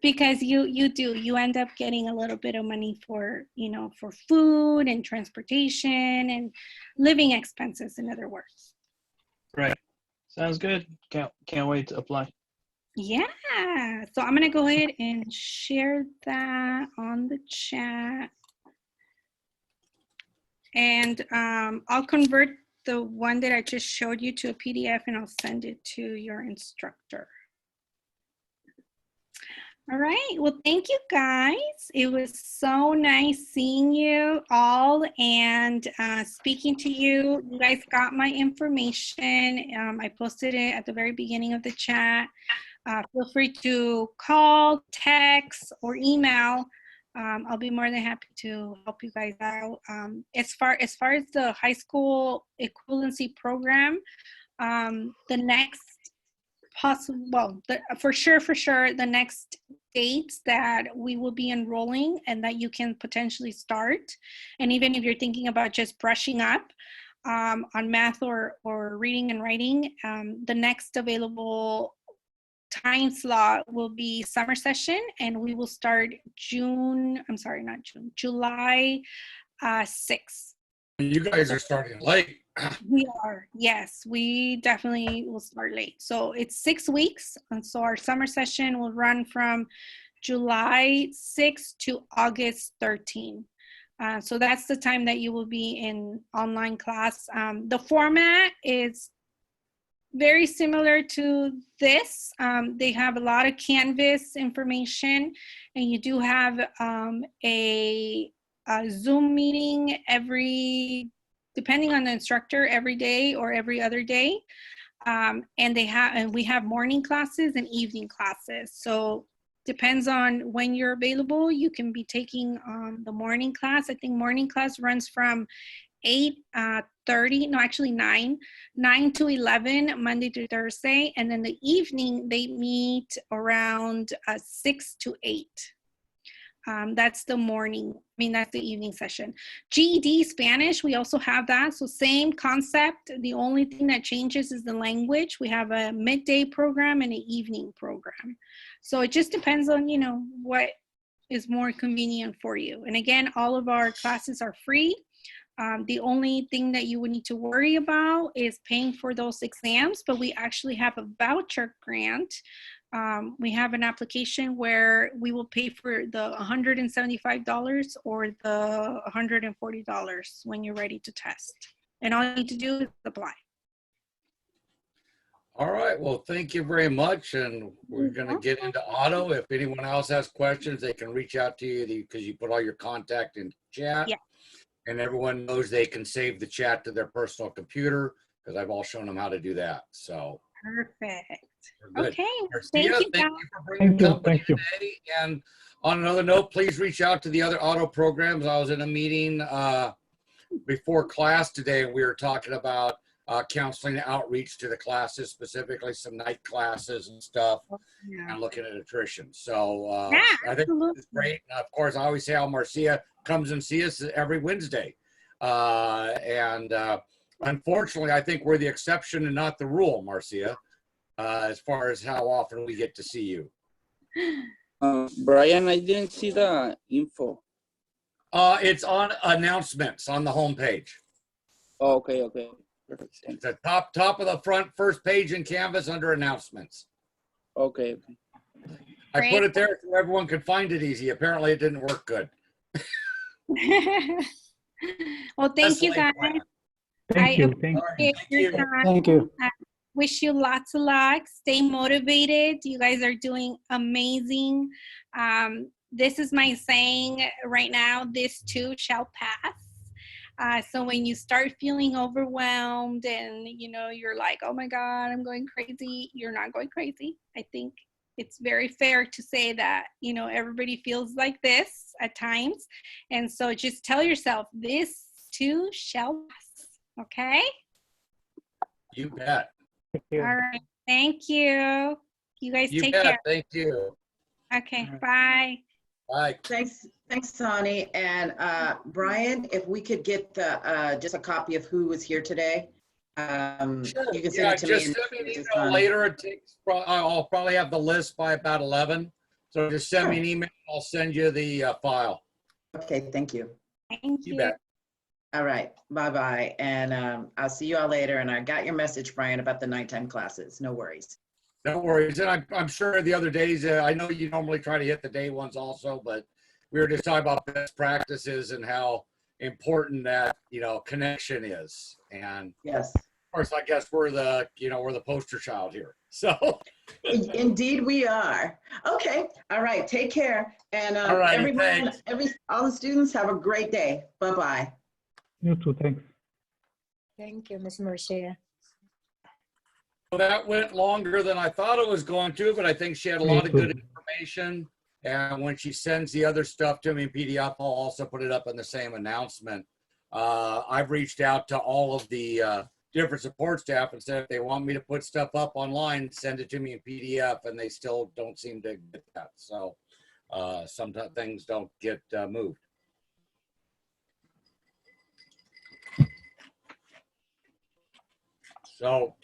because you end up getting a little bit of money for, you know, for food and transportation and living expenses, in other words. Right. Sounds good. Can't wait to apply. Yeah. So I'm gonna go ahead and share that on the chat, and I'll convert the one that I just showed you to a PDF and I'll send it to your instructor. All right, well, thank you guys. It was so nice seeing you all and speaking to you. You guys got my information. I posted it at the very beginning of the chat. Feel free to call, text, or email. I'll be more than happy to help you guys out. As far as the high school equivalency program, the next for sure, the next dates that we will be enrolling and that you can potentially start, and even if you're thinking about just brushing up on math or reading and writing, the next available time slot will be summer session, and we will start July 6th. You guys are starting late. We are, yes, we definitely will start late. So it's 6 weeks, and so our summer session will run from July 6th to August 13th. So that's the time that you will be in online class. The format is very similar to this. They have a lot of Canvas information, and you do have a Zoom meeting depending on the instructor, every day or every other day. And we have morning classes and evening classes. So depends on when you're available. You can be taking the morning class. I think morning class runs from 9 to 11, Monday to Thursday. And then the evening, they meet around 6 to 8. That's the morning, that's the evening session. GED Spanish, we also have that. So same concept. The only thing that changes is the language. We have a midday program and an evening program. So it just depends on, what is more convenient for you. And again, all of our classes are free. The only thing that you would need to worry about is paying for those exams, but we actually have a voucher grant. We have an application where we will pay for the $175 or the $140 when you're ready to test. And all you need to do is apply. All right. Well, thank you very much. And we're going to get into Otto. If anyone else has questions, they can reach out to you because you put all your contact in chat. Yeah. And everyone knows they can save the chat to their personal computer because I've all shown them how to do that. So Perfect. we're good. Okay. Marcia, Thank you, thank guys. you for bringing Thank you, company thank you. today. And on another note, please reach out to the other auto programs. I was in a meeting before class today, and we were talking about counseling outreach to the classes, specifically some night classes and stuff, Yeah. and looking at attrition. So Yeah, I think absolutely. it's great. And of course, I always say how Marcia comes and see us every Wednesday. Unfortunately, I think we're the exception and not the rule, Marcia, as far as how often we get to see you. Brian, I didn't see the info. It's on announcements on the homepage. Oh, okay, okay. Perfect. It's the top of the front, first page in Canvas under announcements. Okay, okay. I Great. put it there so everyone could find it easy. Apparently, it didn't work good. Well, thank That's you, like guys. plan. Thank you, thank All right, Appreciate thank your you. time. thank you. Wish you lots of luck. Stay motivated. You guys are doing amazing. This is my saying right now, this too shall pass. So when you start feeling overwhelmed and, you know, you're like, oh my God, I'm going crazy. You're not going crazy. I think it's very fair to say that, you know, everybody feels like this at times. And so just tell yourself, this too shall pass. Okay? You bet. Thank you. All right. Thank you. You guys You take bet. care. Thank you. Okay. Bye. Bye. Thanks, Tani. And Brian, if we could get the just a copy of who was here today, you can send Yeah, it to just me. send me an Just email Tani. later. It takes. I'll probably have the list by about 11. So just send me an email. I'll send you the file. Okay, thank you. Thank You you. bet. All right, bye-bye. And I'll see you all later. And I got your message, Brian, about the nighttime classes. No worries. No worries. And I'm sure the other days, I know you normally try to hit the day ones also, but we were just talking about best practices and how important that, you know, connection is. And Yes, of course, I guess we're the poster child here. So, indeed we are. Okay, all right, take care. And All righty, everyone, thanks. all the students have a great day. Bye-bye. You too, thanks. Thank you, Ms. Marcia. well, that went longer than I thought it was going to, but I think she had a lot of good information. And when she sends the other stuff to me in PDF, I'll also put it up in the same announcement. I've reached out to all of the different support staff and said if they want me to put stuff up online, send it to me in PDF, and they still don't seem to get that. So sometimes things don't get moved. So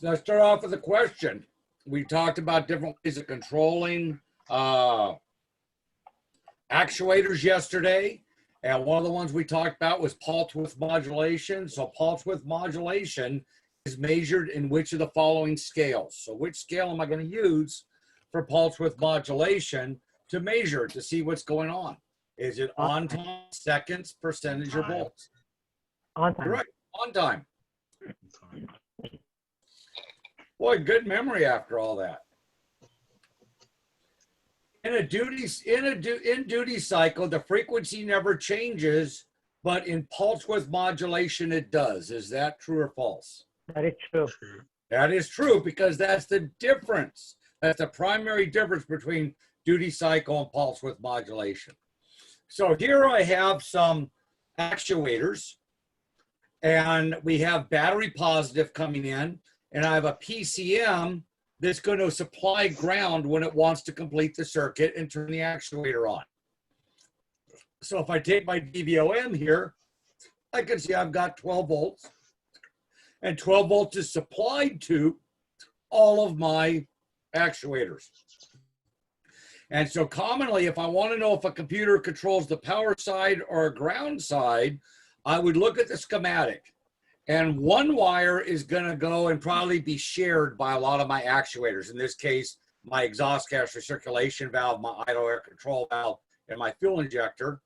let's start off with a question. We talked about different ways of controlling actuators yesterday. And one of the ones we talked about was pulse width modulation. So pulse width modulation is measured in which of the following scales. So which scale am I going to use for pulse width modulation to measure to see what's going on? Is it on time, seconds, percentage, or volts? On time. Correct. On time. Boy, good memory after all that. In duty cycle, the frequency never changes, but in pulse width modulation, it does. Is that true or false? That is true. That is true because that's the difference. That's the primary difference between duty cycle and pulse width modulation. So here I have some actuators, and we have battery positive coming in, and I have a PCM that's going to supply ground when it wants to complete the circuit and turn the actuator on. So if I take my DVOM here, I can see I've got 12 volts, and 12 volts is supplied to all of my actuators. And so commonly, if I want to know if a computer controls the power side or a ground side, I would look at the schematic. And one wire is going to go and probably be shared by a lot of my actuators. In this case, my exhaust gas recirculation valve, my idle air control valve, and my fuel injector.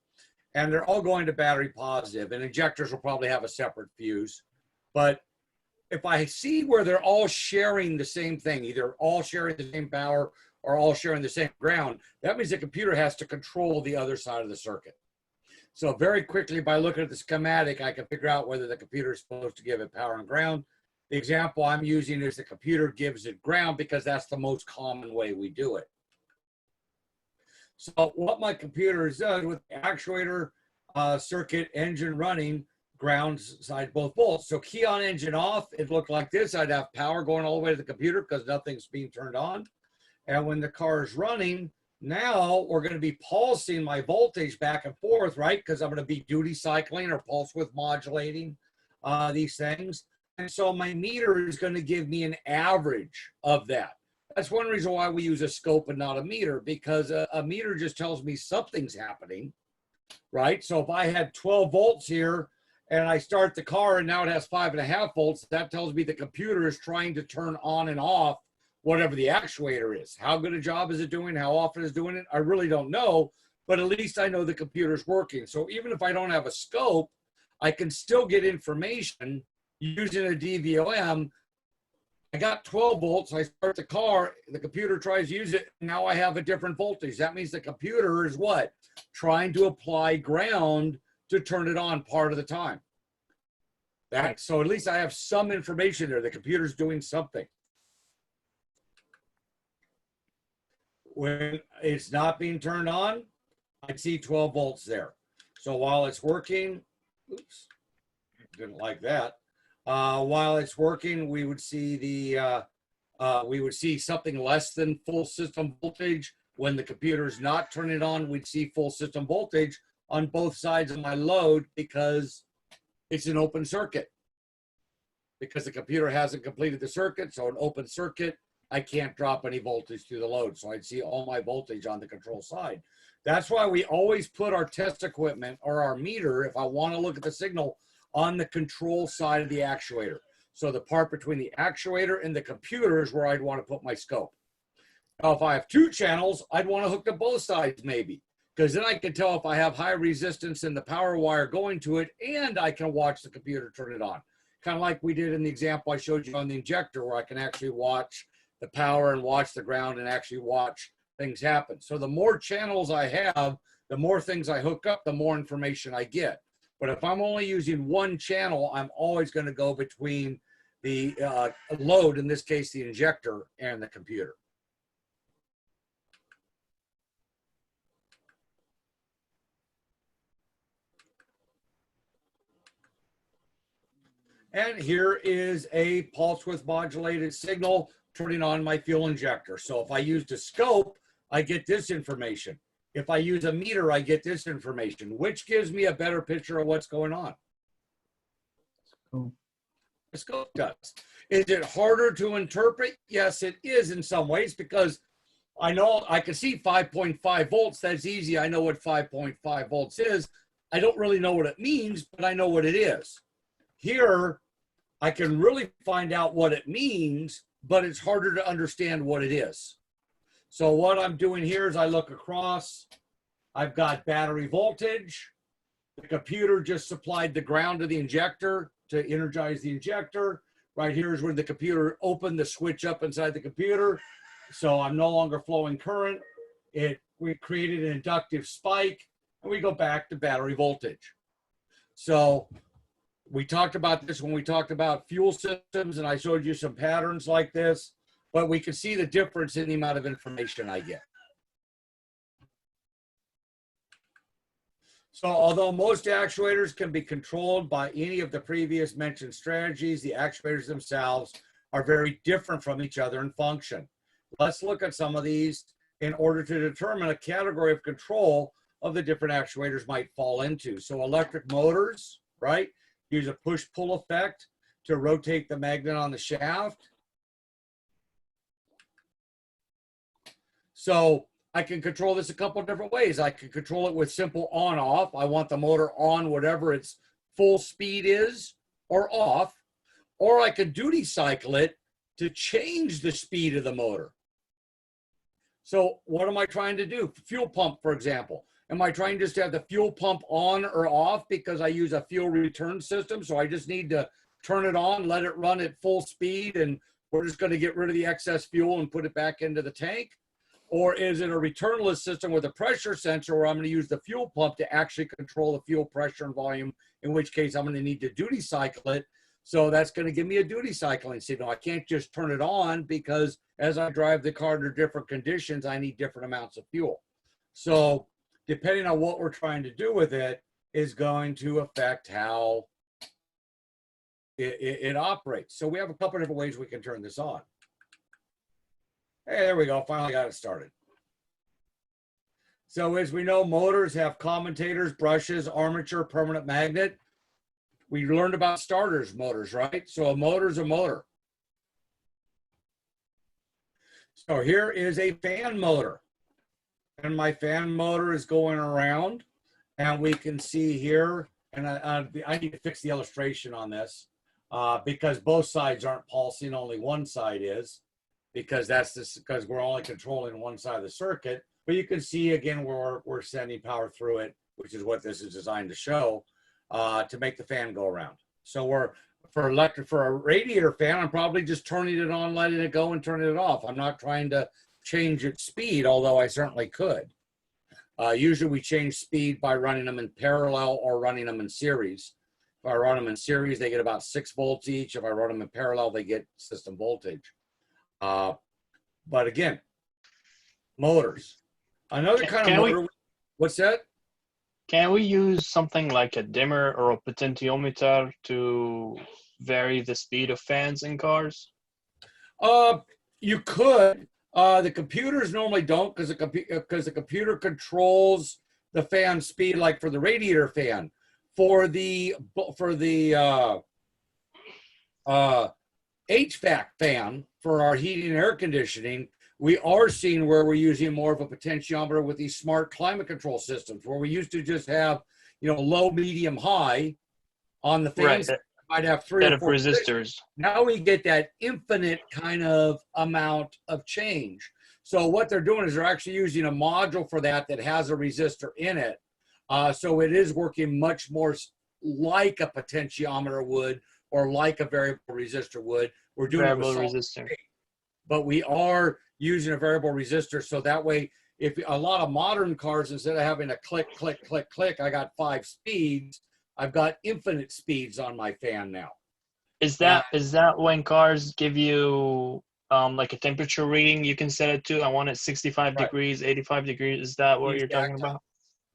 And they're all going to battery positive. And injectors will probably have a separate fuse. But if I see where they're all sharing the same thing, either all sharing the same power or all sharing the same ground, that means the computer has to control the other side of the circuit. So very quickly, by looking at the schematic, I can figure out whether the computer is supposed to give it power and ground. The example I'm using is the computer gives it ground because that's the most common way we do it. So what my computer does with the actuator circuit engine running, grounds side both bolts. So key on engine off, it looked like this. I'd have power going all the way to the computer because nothing's being turned on. And when the car is running, now we're going to be pulsing my voltage back and forth, right? Because I'm going to be duty cycling or pulse width modulating these things. And so my meter is going to give me an average of that. That's one reason why we use a scope and not a meter, because a meter just tells me something's happening, right? So if I had 12 volts here and I start the car and now it has 5.5 volts, that tells me the computer is trying to turn on and off whatever the actuator is. How good a job is it doing? How often is it doing it? I really don't know, but at least I know the computer's working. So even if I don't have a scope, I can still get information using a DVOM. I got 12 volts, I start the car, the computer tries to use it, now I have a different voltage. That means the computer is what? Trying to apply ground to turn it on part of the time. So at least I have some information there. The computer's doing something. When it's not being turned on, I see 12 volts there. So while it's working, oops, didn't like that. While it's working, we would see something less than full system voltage. When the computer is not turning on, we'd see full system voltage on both sides of my load because it's an open circuit. Because the computer hasn't completed the circuit, so an open circuit, I can't drop any voltage to the load. So I'd see all my voltage on the control side. That's why we always put our test equipment or our meter, if I want to look at the signal, on the control side of the actuator. So the part between the actuator and the computer is where I'd want to put my scope. Now, if I have 2 channels, I'd want to hook to both sides maybe, because then I can tell if I have high resistance in the power wire going to it, and I can watch the computer turn it on. Kind of like we did in the example I showed you on the injector, where I can actually watch the power and watch the ground and actually watch things happen. So the more channels I have, the more things I hook up, the more information I get. But if I'm only using one channel, I'm always going to go between the load, in this case, the injector, and the computer. And here is a pulse width modulated signal turning on my fuel injector. So if I used a scope, I get this information. If I use a meter, I get this information, which gives me a better picture of what's going on. Cool. The scope does. Is it harder to interpret? Yes, it is in some ways, because I know I can see 5.5 volts. That's easy. I know what 5.5 volts is. I don't really know what it means, but I know what it is. Here, I can really find out what it means, but it's harder to understand what it is. So what I'm doing here is I look across. I've got battery voltage. The computer just supplied the ground to the injector to energize the injector. Right here is where the computer opened the switch up inside the computer. So I'm no longer flowing current. We created an inductive spike, and we go back to battery voltage. So we talked about this when we talked about fuel systems, and I showed you some patterns like this, but we can see the difference in the amount of information I get. So although most actuators can be controlled by any of the previous mentioned strategies, the actuators themselves are very different from each other in function. Let's look at some of these in order to determine a category of control of the different actuators might fall into. So electric motors, right? Use a push-pull effect to rotate the magnet on the shaft. So I can control this a couple of different ways. I can control it with simple on-off. I want the motor on whatever its full speed is, or off. Or I could duty cycle it to change the speed of the motor. So what am I trying to do? Fuel pump, for example. Am I trying just to have the fuel pump on or off because I use a fuel return system? So I just need to turn it on, let it run at full speed, and we're just going to get rid of the excess fuel and put it back into the tank? Or is it a returnless system with a pressure sensor where I'm going to use the fuel pump to actually control the fuel pressure and volume, in which case I'm going to need to duty cycle it. So that's going to give me a duty cycling signal. I can't just turn it on because as I drive the car under different conditions, I need different amounts of fuel. So depending on what we're trying to do with it is going to affect how it operates. So we have a couple of different ways we can turn this on. Hey, there we go. Finally got it started. So as we know, motors have commentators, brushes, armature, permanent magnet. We learned about starters motors, right? So a motor is a motor. So here is a fan motor. And my fan motor is going around. And we can see here, and I need to fix the illustration on this because both sides aren't pulsing, only one side is. Because because we're only controlling one side of the circuit. But you can see again where we're sending power through it, which is what this is designed to show, to make the fan go around. So for a radiator fan, I'm probably just turning it on, letting it go, and turning it off. I'm not trying to change its speed, although I certainly could. Usually we change speed by running them in parallel or running them in series. If I run them in series, they get about 6 volts each. If I run them in parallel, they get system voltage. But again, motors. Another kind of motor. What's that? Can we use something like a dimmer or a potentiometer to vary the speed of fans in cars? You could. The computers normally don't because the computer controls the fan speed, like for the radiator fan. For the HVAC fan, for our heating and air conditioning, we are seeing where we're using more of a potentiometer with these smart climate control systems, where we used to just have, low, medium, high on the fans. Right. Might have 3 or 4 resistors. Now we get that infinite kind of amount of change. So what they're doing is they're actually using a module for that has a resistor in it. So it is working much more like a potentiometer would, or like a variable resistor would. We're doing variable it with resistor. but we are using a variable resistor. So that way, if a lot of modern cars, instead of having a click, click, click, click, I got 5 speeds. I've got infinite speeds on my fan now. Is that when cars give you like a temperature reading you can set it to? I want it 65 degrees, 85 degrees. Is that what you're talking about?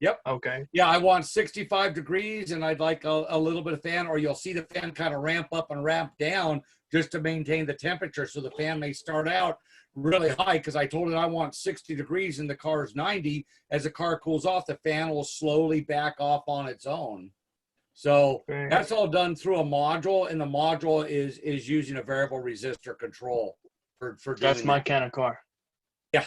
Yep. Okay. Yeah, I want 65 degrees and I'd like a little bit of fan, or you'll see the fan kind of ramp up and ramp down just to maintain the temperature. So the fan may start out really high because I told it I want 60 degrees and the car is 90. As the car cools off, the fan will slowly back off on its own. So that's all done through a module, and the module is using a variable resistor control for doing That's my kind of car. Yeah.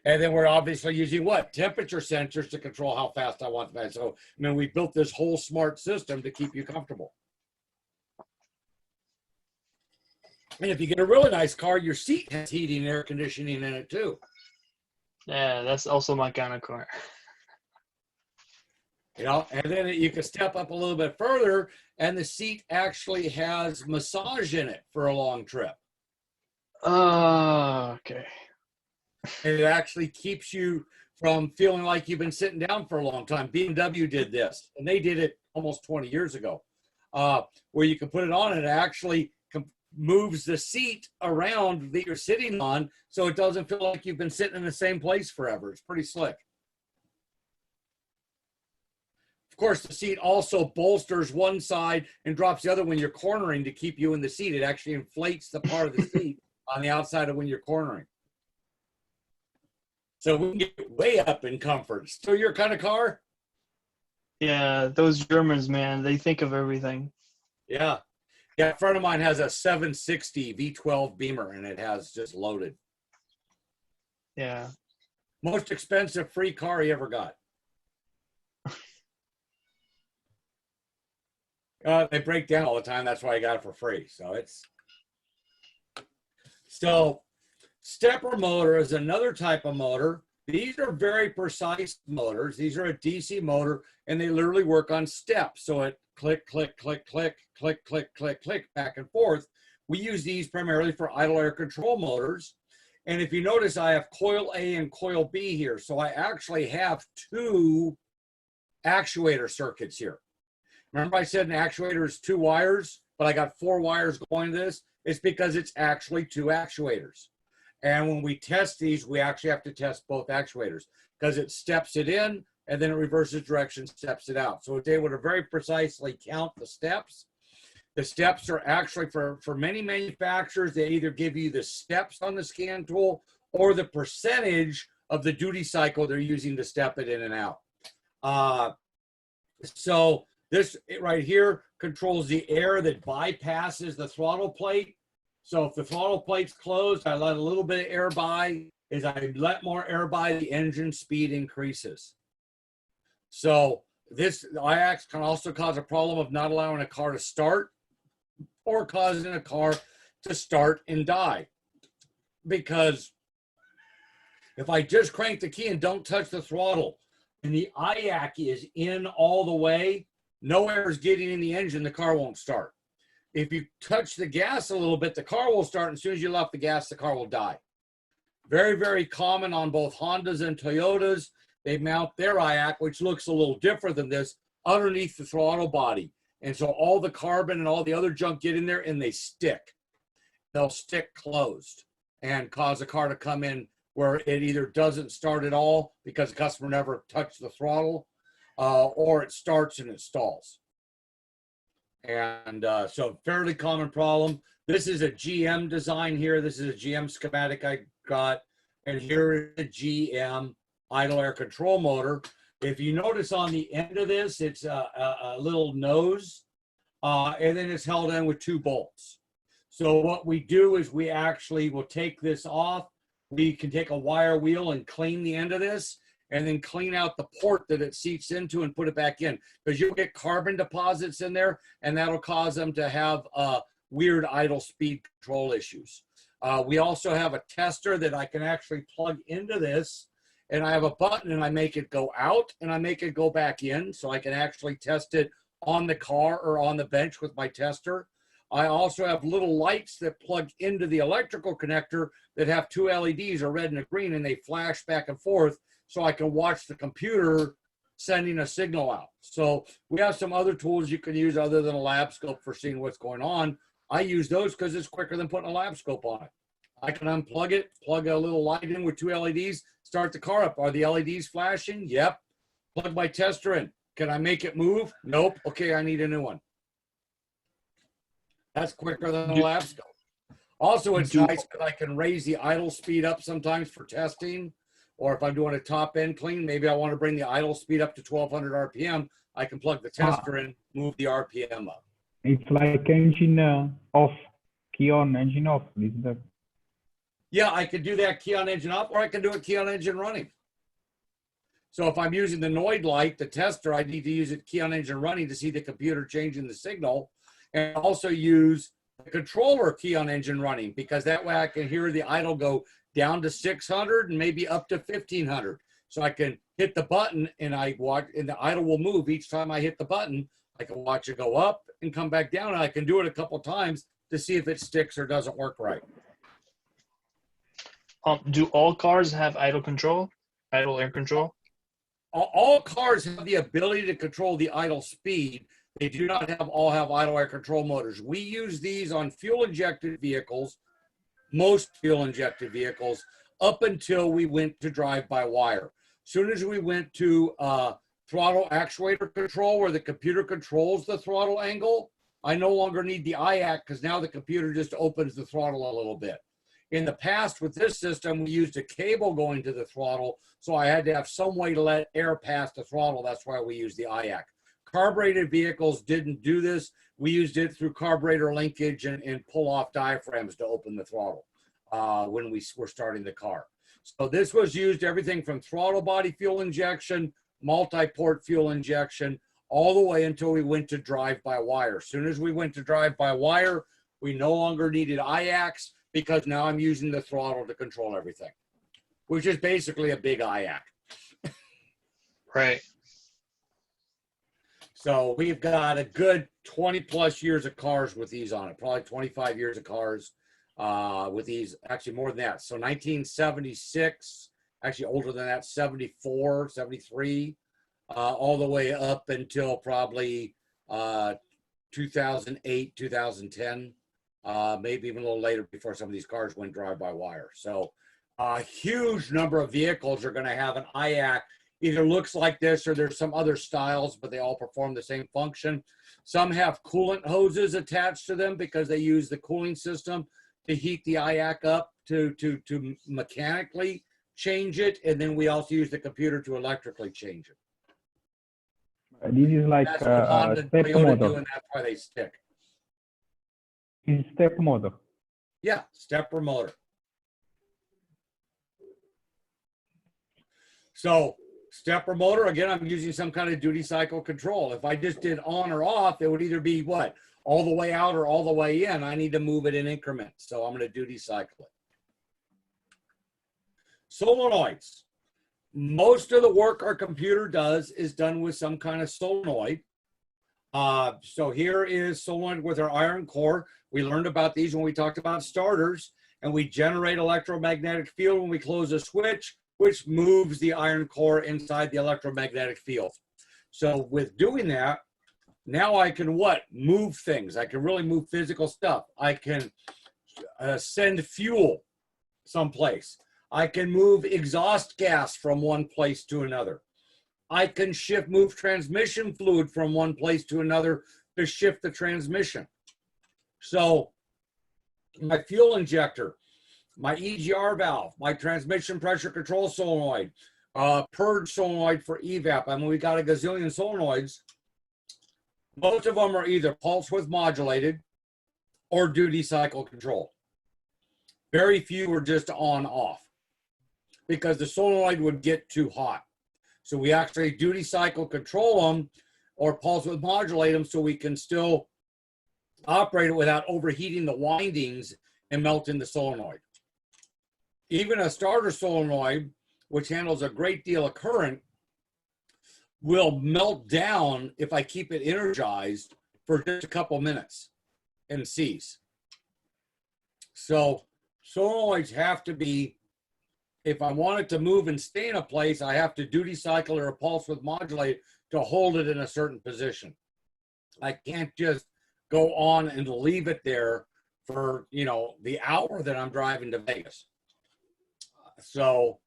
And then we're obviously using what? Temperature sensors to control how fast I want the fan. So, we built this whole smart system to keep you comfortable. And if you get a really nice car, your seat has heating and air conditioning in it too. Yeah, that's also my kind of car. And then you can step up a little bit further, and the seat actually has massage in it for a long trip. Oh, okay. And it actually keeps you from feeling like you've been sitting down for a long time. BMW did this, and they did it almost 20 years ago, where you can put it on and it actually moves the seat around that you're sitting on, so it doesn't feel like you've been sitting in the same place forever. It's pretty slick. Of course, the seat also bolsters one side and drops the other when you're cornering to keep you in the seat. It actually inflates the part of the seat on the outside of when you're cornering. So we can get way up in comfort. Still your kind of car? Yeah, those Germans, man, they think of everything. Yeah. Yeah, a friend of mine has a 760 V12 Beamer, and it has just loaded. Yeah. Most expensive free car he ever got. They break down all the time. That's why I got it for free. So stepper motor is another type of motor. These are very precise motors. These are a DC motor, and they literally work on steps. So it click, click, click, click, click, click, click, click, back and forth. We use these primarily for idle air control motors. And if you notice, I have coil A and coil B here. So I actually have two actuator circuits here. Remember I said an actuator is 2 wires, but I got 4 wires going to this? It's because it's actually 2 actuators. And when we test these, we actually have to test both actuators because it steps it in and then it reverses direction, steps it out. So it's able to very precisely count the steps. The steps are actually, for many manufacturers, they either give you the steps on the scan tool or the percentage of the duty cycle they're using to step it in and out. So this right here controls the air that bypasses the throttle plate. So if the throttle plate's closed, I let a little bit of air by. As I let more air by, the engine speed increases. So this IACS can also cause a problem of not allowing a car to start or causing a car to start and die. Because if I just crank the key and don't touch the throttle and the IAC is in all the way, no air is getting in the engine, the car won't start. If you touch the gas a little bit, the car will start. And as soon as you let the gas, the car will die. Very, very common on both Hondas and Toyotas. They mount their IAC, which looks a little different than this, underneath the throttle body. And so all the carbon and all the other junk get in there and they stick. They'll stick closed and cause a car to come in where it either doesn't start at all because the customer never touched the throttle, or it starts and it stalls. And so fairly common problem. This is a GM design here. This is a GM schematic I got. And here is a GM idle air control motor. If you notice on the end of this, it's a little nose, and then it's held in with 2 bolts. So what we do is we actually will take this off. We can take a wire wheel and clean the end of this, and then clean out the port that it seats into and put it back in. Because you'll get carbon deposits in there, and that'll cause them to have weird idle speed control issues. We also have a tester that I can actually plug into this, and I have a button and I make it go out and I make it go back in, so I can actually test it on the car or on the bench with my tester. I also have little lights that plug into the electrical connector that have 2 LEDs, a red and a green, and they flash back and forth so I can watch the computer sending a signal out. So we have some other tools you can use other than a lab scope for seeing what's going on. I use those because it's quicker than putting a lab scope on it. I can unplug it, plug a little light in with 2 LEDs, start the car up. Are the LEDs flashing? Yep. Plug my tester in. Can I make it move? Nope. Okay, I need a new one. That's quicker than a lab scope. Also, it's nice because I can raise the idle speed up sometimes for testing, or if I'm doing a top end clean, maybe I want to bring the idle speed up to 1200 RPM. I can plug the tester in, move the RPM up. It's like engine off, key on, engine off. Is that? Yeah, I could do that key on engine off, or I can do it key on engine running. So if I'm using the Noid light, the tester, I need to use it key on engine running to see the computer changing the signal, and also use the controller key on engine running, because that way I can hear the idle go down to 600 and maybe up to 1500. So I can hit the button and I watch, and the idle will move each time I hit the button. I can watch it go up and come back down, and I can do it a couple times to see if it sticks or doesn't work right. Do all cars have idle control, idle air control? All cars have the ability to control the idle speed. They do not all have idle air control motors. We use these on fuel-injected vehicles, most fuel-injected vehicles, up until we went to drive-by-wire. Soon as we went to throttle actuator control, where the computer controls the throttle angle, I no longer need the IAC because now the computer just opens the throttle a little bit. In the past, with this system, we used a cable going to the throttle, so I had to have some way to let air pass the throttle. That's why we used the IAC. Carbureted vehicles didn't do this. We used it through carburetor linkage and pull-off diaphragms to open the throttle when we were starting the car. So this was used everything from throttle body fuel injection, multi-port fuel injection, all the way until we went to drive-by-wire. As soon as we went to drive-by-wire, we no longer needed IACs, because now I'm using the throttle to control everything, which is basically a big IAC. Right. So we've got a good 20 plus years of cars with these on it, probably 25 years of cars with these, actually more than that. So 1976, actually older than that, 74, 73, all the way up until probably 2008, 2010, maybe even a little later before some of these cars went drive-by-wire. So a huge number of vehicles are going to have an IAC. Either looks like this or there's some other styles, but they all perform the same function. Some have coolant hoses attached to them because they use the cooling system to heat the IAC up to mechanically change it. And then we also use the computer to electrically change it. This is like That's what Honda and step Toyota do, motor. and that's why they stick. It's step motor. Yeah, stepper motor. So stepper motor, again, I'm using some kind of duty cycle control. If I just did on or off, it would either be what? All the way out or all the way in. I need to move it in increments. So I'm going to duty cycle it. Solenoids. Most of the work our computer does is done with some kind of solenoid. So here is solenoid with our iron core. We learned about these when we talked about starters, and we generate electromagnetic field when we close a switch, which moves the iron core inside the electromagnetic field. So with doing that, now I can what? Move things. I can really move physical stuff. I can send fuel someplace. I can move exhaust gas from one place to another. I can move transmission fluid from one place to another to shift the transmission. So my fuel injector, my EGR valve, my transmission pressure control solenoid, purge solenoid for evap. I mean, we got a gazillion solenoids. Most of them are either pulse width modulated or duty cycle control. Very few are just on off because the solenoid would get too hot. So we actually duty cycle control them or pulse width modulate them so we can still operate it without overheating the windings and melting the solenoid. Even a starter solenoid, which handles a great deal of current, will melt down if I keep it energized for just a couple minutes and cease. So solenoids have to be, if I want it to move and stay in a place, I have to duty cycle or a pulse width modulate to hold it in a certain position. I can't just go on and leave it there for, you know, the hour that I'm driving to Vegas. So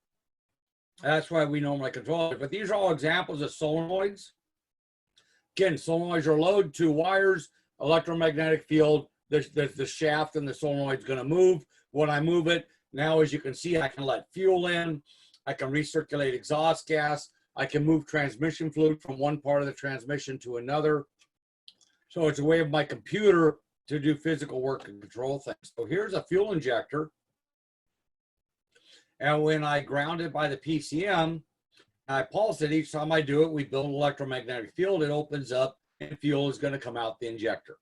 that's why we normally control it. But these are all examples of solenoids. Again, solenoids are load, two wires, electromagnetic field, the shaft and the solenoid is going to move. When I move it, now as you can see, I can let fuel in. I can recirculate exhaust gas. I can move transmission fluid from one part of the transmission to another. So it's a way of my computer to do physical work and control things. So here's a fuel injector. And when I ground it by the PCM, I pulse it. Each time I do it, we build an electromagnetic field. It opens up and fuel is going to come out the injector.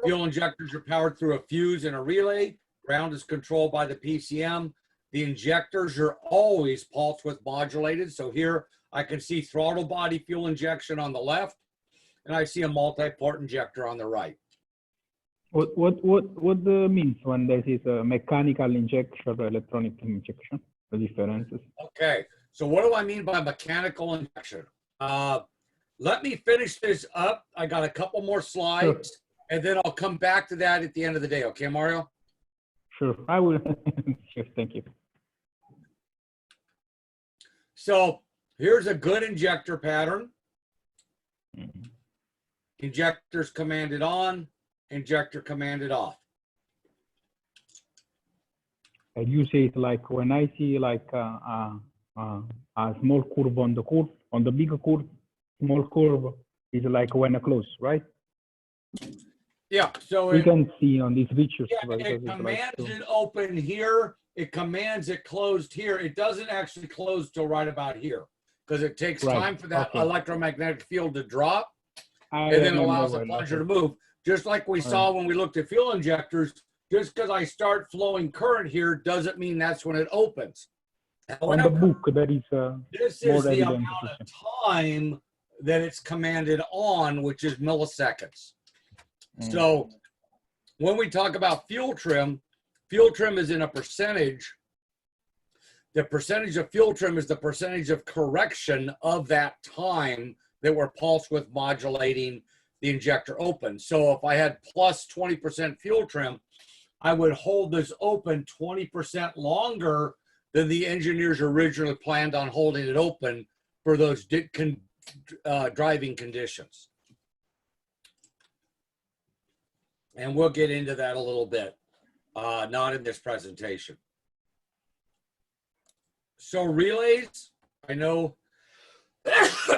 Fuel injectors are powered through a fuse and a relay. Ground is controlled by the PCM. The injectors are always pulse width modulated. So here I can see throttle body fuel injection on the left, and I see a multi-port injector on the right. What means when there is a mechanical injection or electronic injection? The differences. Okay, so what do I mean by mechanical injection? Let me finish this up. I got a couple more slides, and then I'll come back to that at the end of the day. Okay, Mario? Sure, I will. Sure, thank you. So here's a good injector pattern. Injectors commanded on, injector commanded off. And you say it like when I see like a small curve on the big curve, small curve is like when I close, right? Yeah, so We can see on these pictures. yeah, right? it Because it's commands like, it open here. It commands it closed here. It doesn't actually close till right about here because it takes Right, time for that okay. electromagnetic field to drop I and then remember allows the when- plunger to move. Just like we saw when we looked at fuel injectors, just because I start flowing current here doesn't mean that's when it opens. On the However, book, there is this more is the evidence. amount of time that it's commanded on, which is milliseconds. So when we talk about fuel trim is in a percentage. The percentage of fuel trim is the percentage of correction of that time that we're pulse width modulating the injector open. So if I had plus 20% fuel trim, I would hold this open 20% longer than the engineers originally planned on holding it open for those driving conditions. And we'll get into that a little bit, not in this presentation. So relays, I know,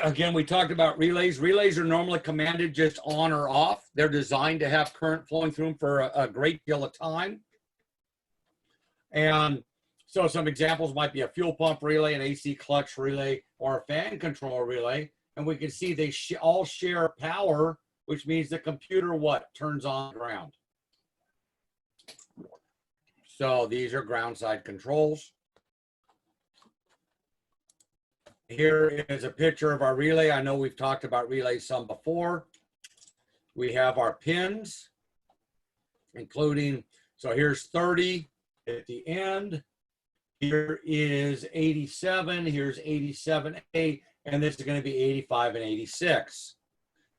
again, we talked about relays. Relays are normally commanded just on or off. They're designed to have current flowing through them for a great deal of time. And so some examples might be a fuel pump relay, an AC clutch relay, or a fan control relay. And we can see they all share power, which means the computer what? Turns on ground. So these are ground side controls. Here is a picture of our relay. I know we've talked about relays some before. We have our pins, including, so here's 30 at the end. Here is 87, here's 87A, and this is going to be 85 and 86.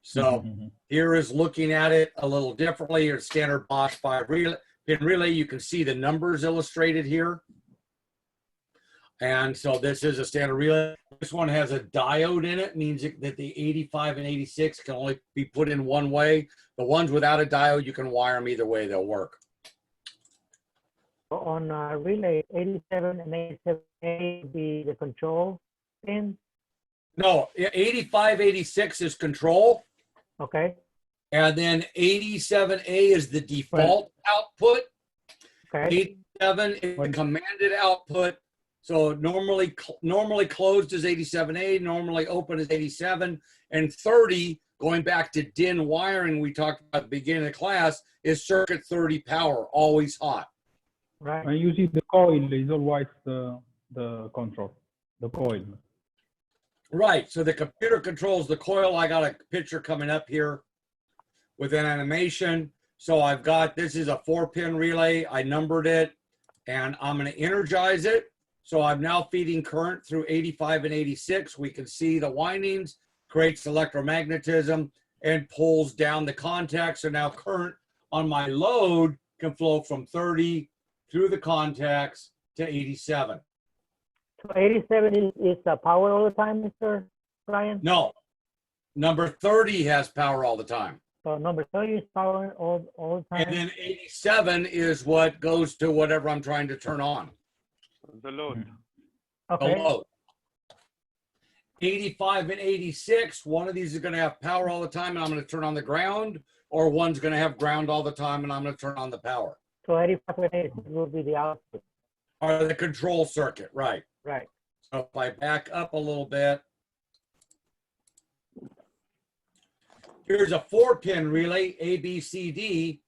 So here is looking at it a little differently. Your standard Bosch 5 relay, pin relay. You can see the numbers illustrated here. And so this is a standard relay. This one has a diode in it, means that the 85 and 86 can only be put in one way. The ones without a diode, you can wire them either way, they'll work. On relay 87 and 87A be the control pin. No, 85, 86 is control. Okay. And then 87A is the default output. Okay. 87 is the commanded output. So normally closed is 87A, normally open is 87, and 30, going back to DIN wiring we talked about at the beginning of the class, is circuit 30 power, always hot. Right. And you see the coil is always the control, the coil. Right, so the computer controls the coil. I got a picture coming up here with an animation. So I've got, this is a 4-pin relay. I numbered it, and I'm going to energize it. So I'm now feeding current through 85 and 86. We can see the windings, creates electromagnetism, and pulls down the contacts. So now current on my load can flow from 30 through the contacts to 87. So 87 is power all the time, Mr. Brian? No, number 30 has power all the time. So number 30 is power all the time. And then 87 is what goes to whatever I'm trying to turn on. The load. Okay. The load. 85 and 86, one of these is going to have power all the time and I'm going to turn on the ground, or one's going to have ground all the time and I'm going to turn on the power. So 85 and 86 will be the output. Or the control circuit, right. Right. So if I back up a little bit, here's a 4-pin relay, A, B, C, D.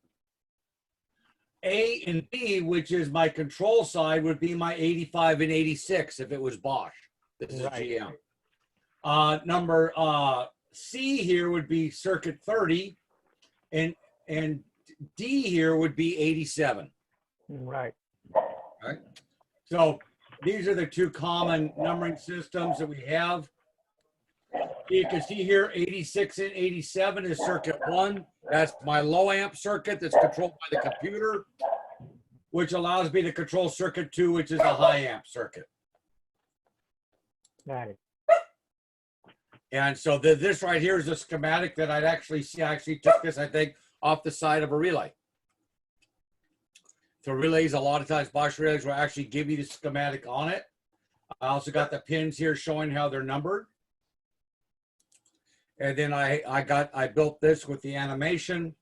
A and B, which is my control side, would be my 85 and 86 if it was Bosch. This is Right. GM. Number C here would be circuit 30, and D here would be 87. Right. Right. So these are the two common numbering systems that we have. You can see here 86 and 87 is circuit 1. That's my low amp circuit that's controlled by the computer, which allows me to control circuit 2, which is a high amp circuit. Got it. And so this right here is a schematic that I'd actually see. I actually took this, I think, off the side of a relay. So relays, a lot of times Bosch relays will actually give you the schematic on it. I also got the pins here showing how they're numbered. And then I built this with the animation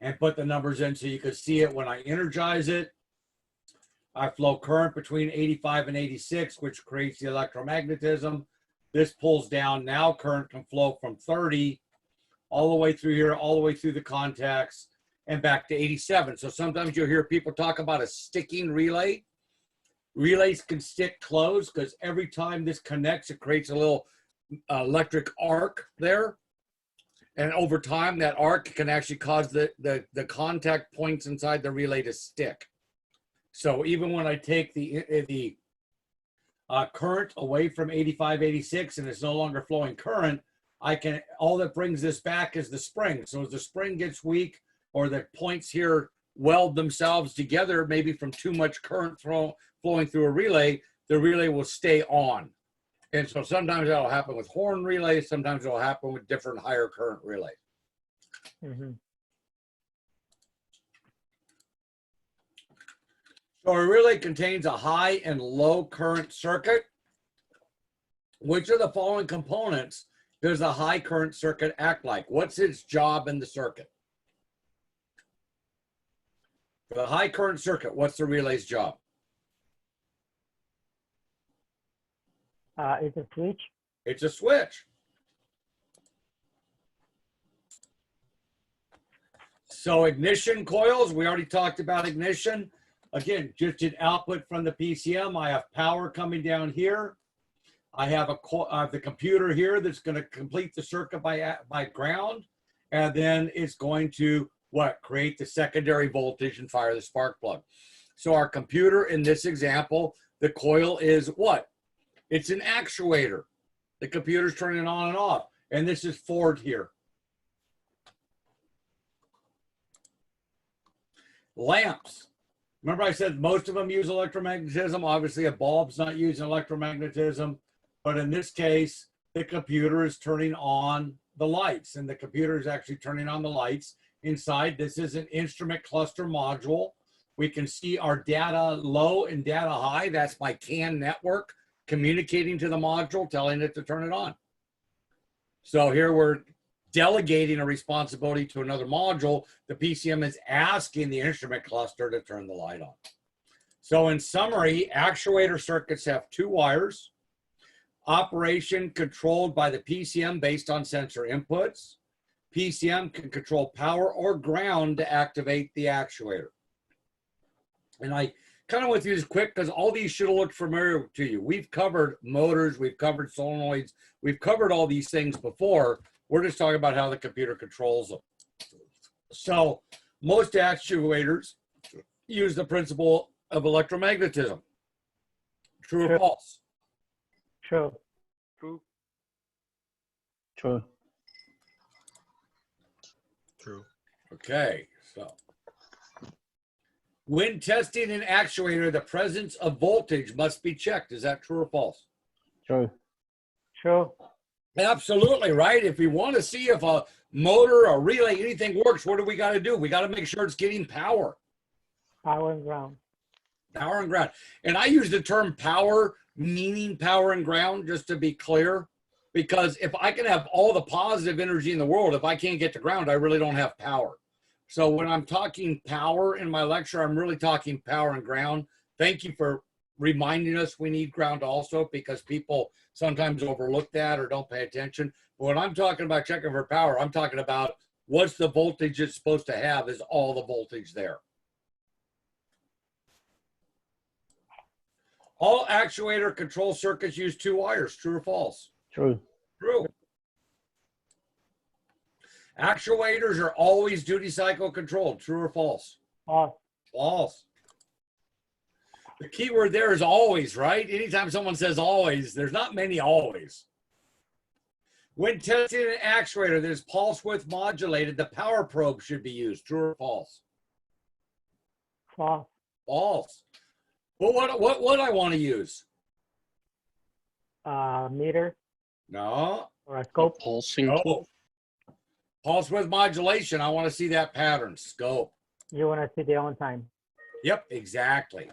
and put the numbers in so you could see it when I energize it. I flow current between 85 and 86, which creates the electromagnetism. This pulls down. Now current can flow from 30 all the way through here, all the way through the contacts and back to 87. So sometimes you'll hear people talk about a sticking relay. Relays can stick closed because every time this connects, it creates a little electric arc there. And over time, that arc can actually cause the contact points inside the relay to stick. So even when I take the current away from 85, 86, and it's no longer flowing current, all that brings this back is the spring. So as the spring gets weak or the points here weld themselves together, maybe from too much current flowing through a relay, the relay will stay on. And so sometimes that'll happen with horn relays, sometimes it'll happen with different higher current relays. Mm-hmm. So a relay contains a high and low current circuit. Which of the following components does a high current circuit act like? What's its job in the circuit? For the high current circuit, what's the relay's job? It's a switch. It's a switch. So ignition coils, we already talked about ignition. Again, just an output from the PCM. I have power coming down here. I have the computer here that's going to complete the circuit by ground. And then it's going to what? Create the secondary voltage and fire the spark plug. So our computer in this example, the coil is what? It's an actuator. The computer's turning it on and off. And this is Ford here. Lamps. Remember I said most of them use electromagnetism. Obviously a bulb's not using electromagnetism. But in this case, the computer is turning on the lights. And the computer is actually turning on the lights inside. This is an instrument cluster module. We can see our data low and data high. That's my CAN network communicating to the module, telling it to turn it on. So here we're delegating a responsibility to another module. The PCM is asking the instrument cluster to turn the light on. So in summary, actuator circuits have two wires, operation controlled by the PCM based on sensor inputs. PCM can control power or ground to activate the actuator. And I kind of went through this quick because all these should have looked familiar to you. We've covered motors, we've covered solenoids, we've covered all these things before. We're just talking about how the computer controls them. So most actuators use the principle of electromagnetism. True or false? Sure. True. True. True. Okay, so when testing an actuator, the presence of voltage must be checked. Is that true or false? True. Sure. Absolutely, right? If we want to see if a motor, a relay, anything works, what do we got to do? We got to make sure it's getting power. Power and ground. Power and ground. And I use the term power, meaning power and ground, just to be clear. Because if I can have all the positive energy in the world, if I can't get to ground, I really don't have power. So when I'm talking power in my lecture, I'm really talking power and ground. Thank you for reminding us we need ground also, because people sometimes overlook that or don't pay attention. But when I'm talking about checking for power, I'm talking about what's the voltage it's supposed to have, is all the voltage there. All actuator control circuits use two wires. True or false? True. True. Actuators are always duty cycle controlled. True or false? False. False. The key word there is always, right? Anytime someone says always, there's not many always. When testing an actuator that is pulse width modulated, the power probe should be used. True or false? False. False. Well, what I want to use? Meter No. or a scope. Pulsing No. tool. Pulse width modulation. I want to see that pattern. Scope. You want to see the on time. Yep, exactly.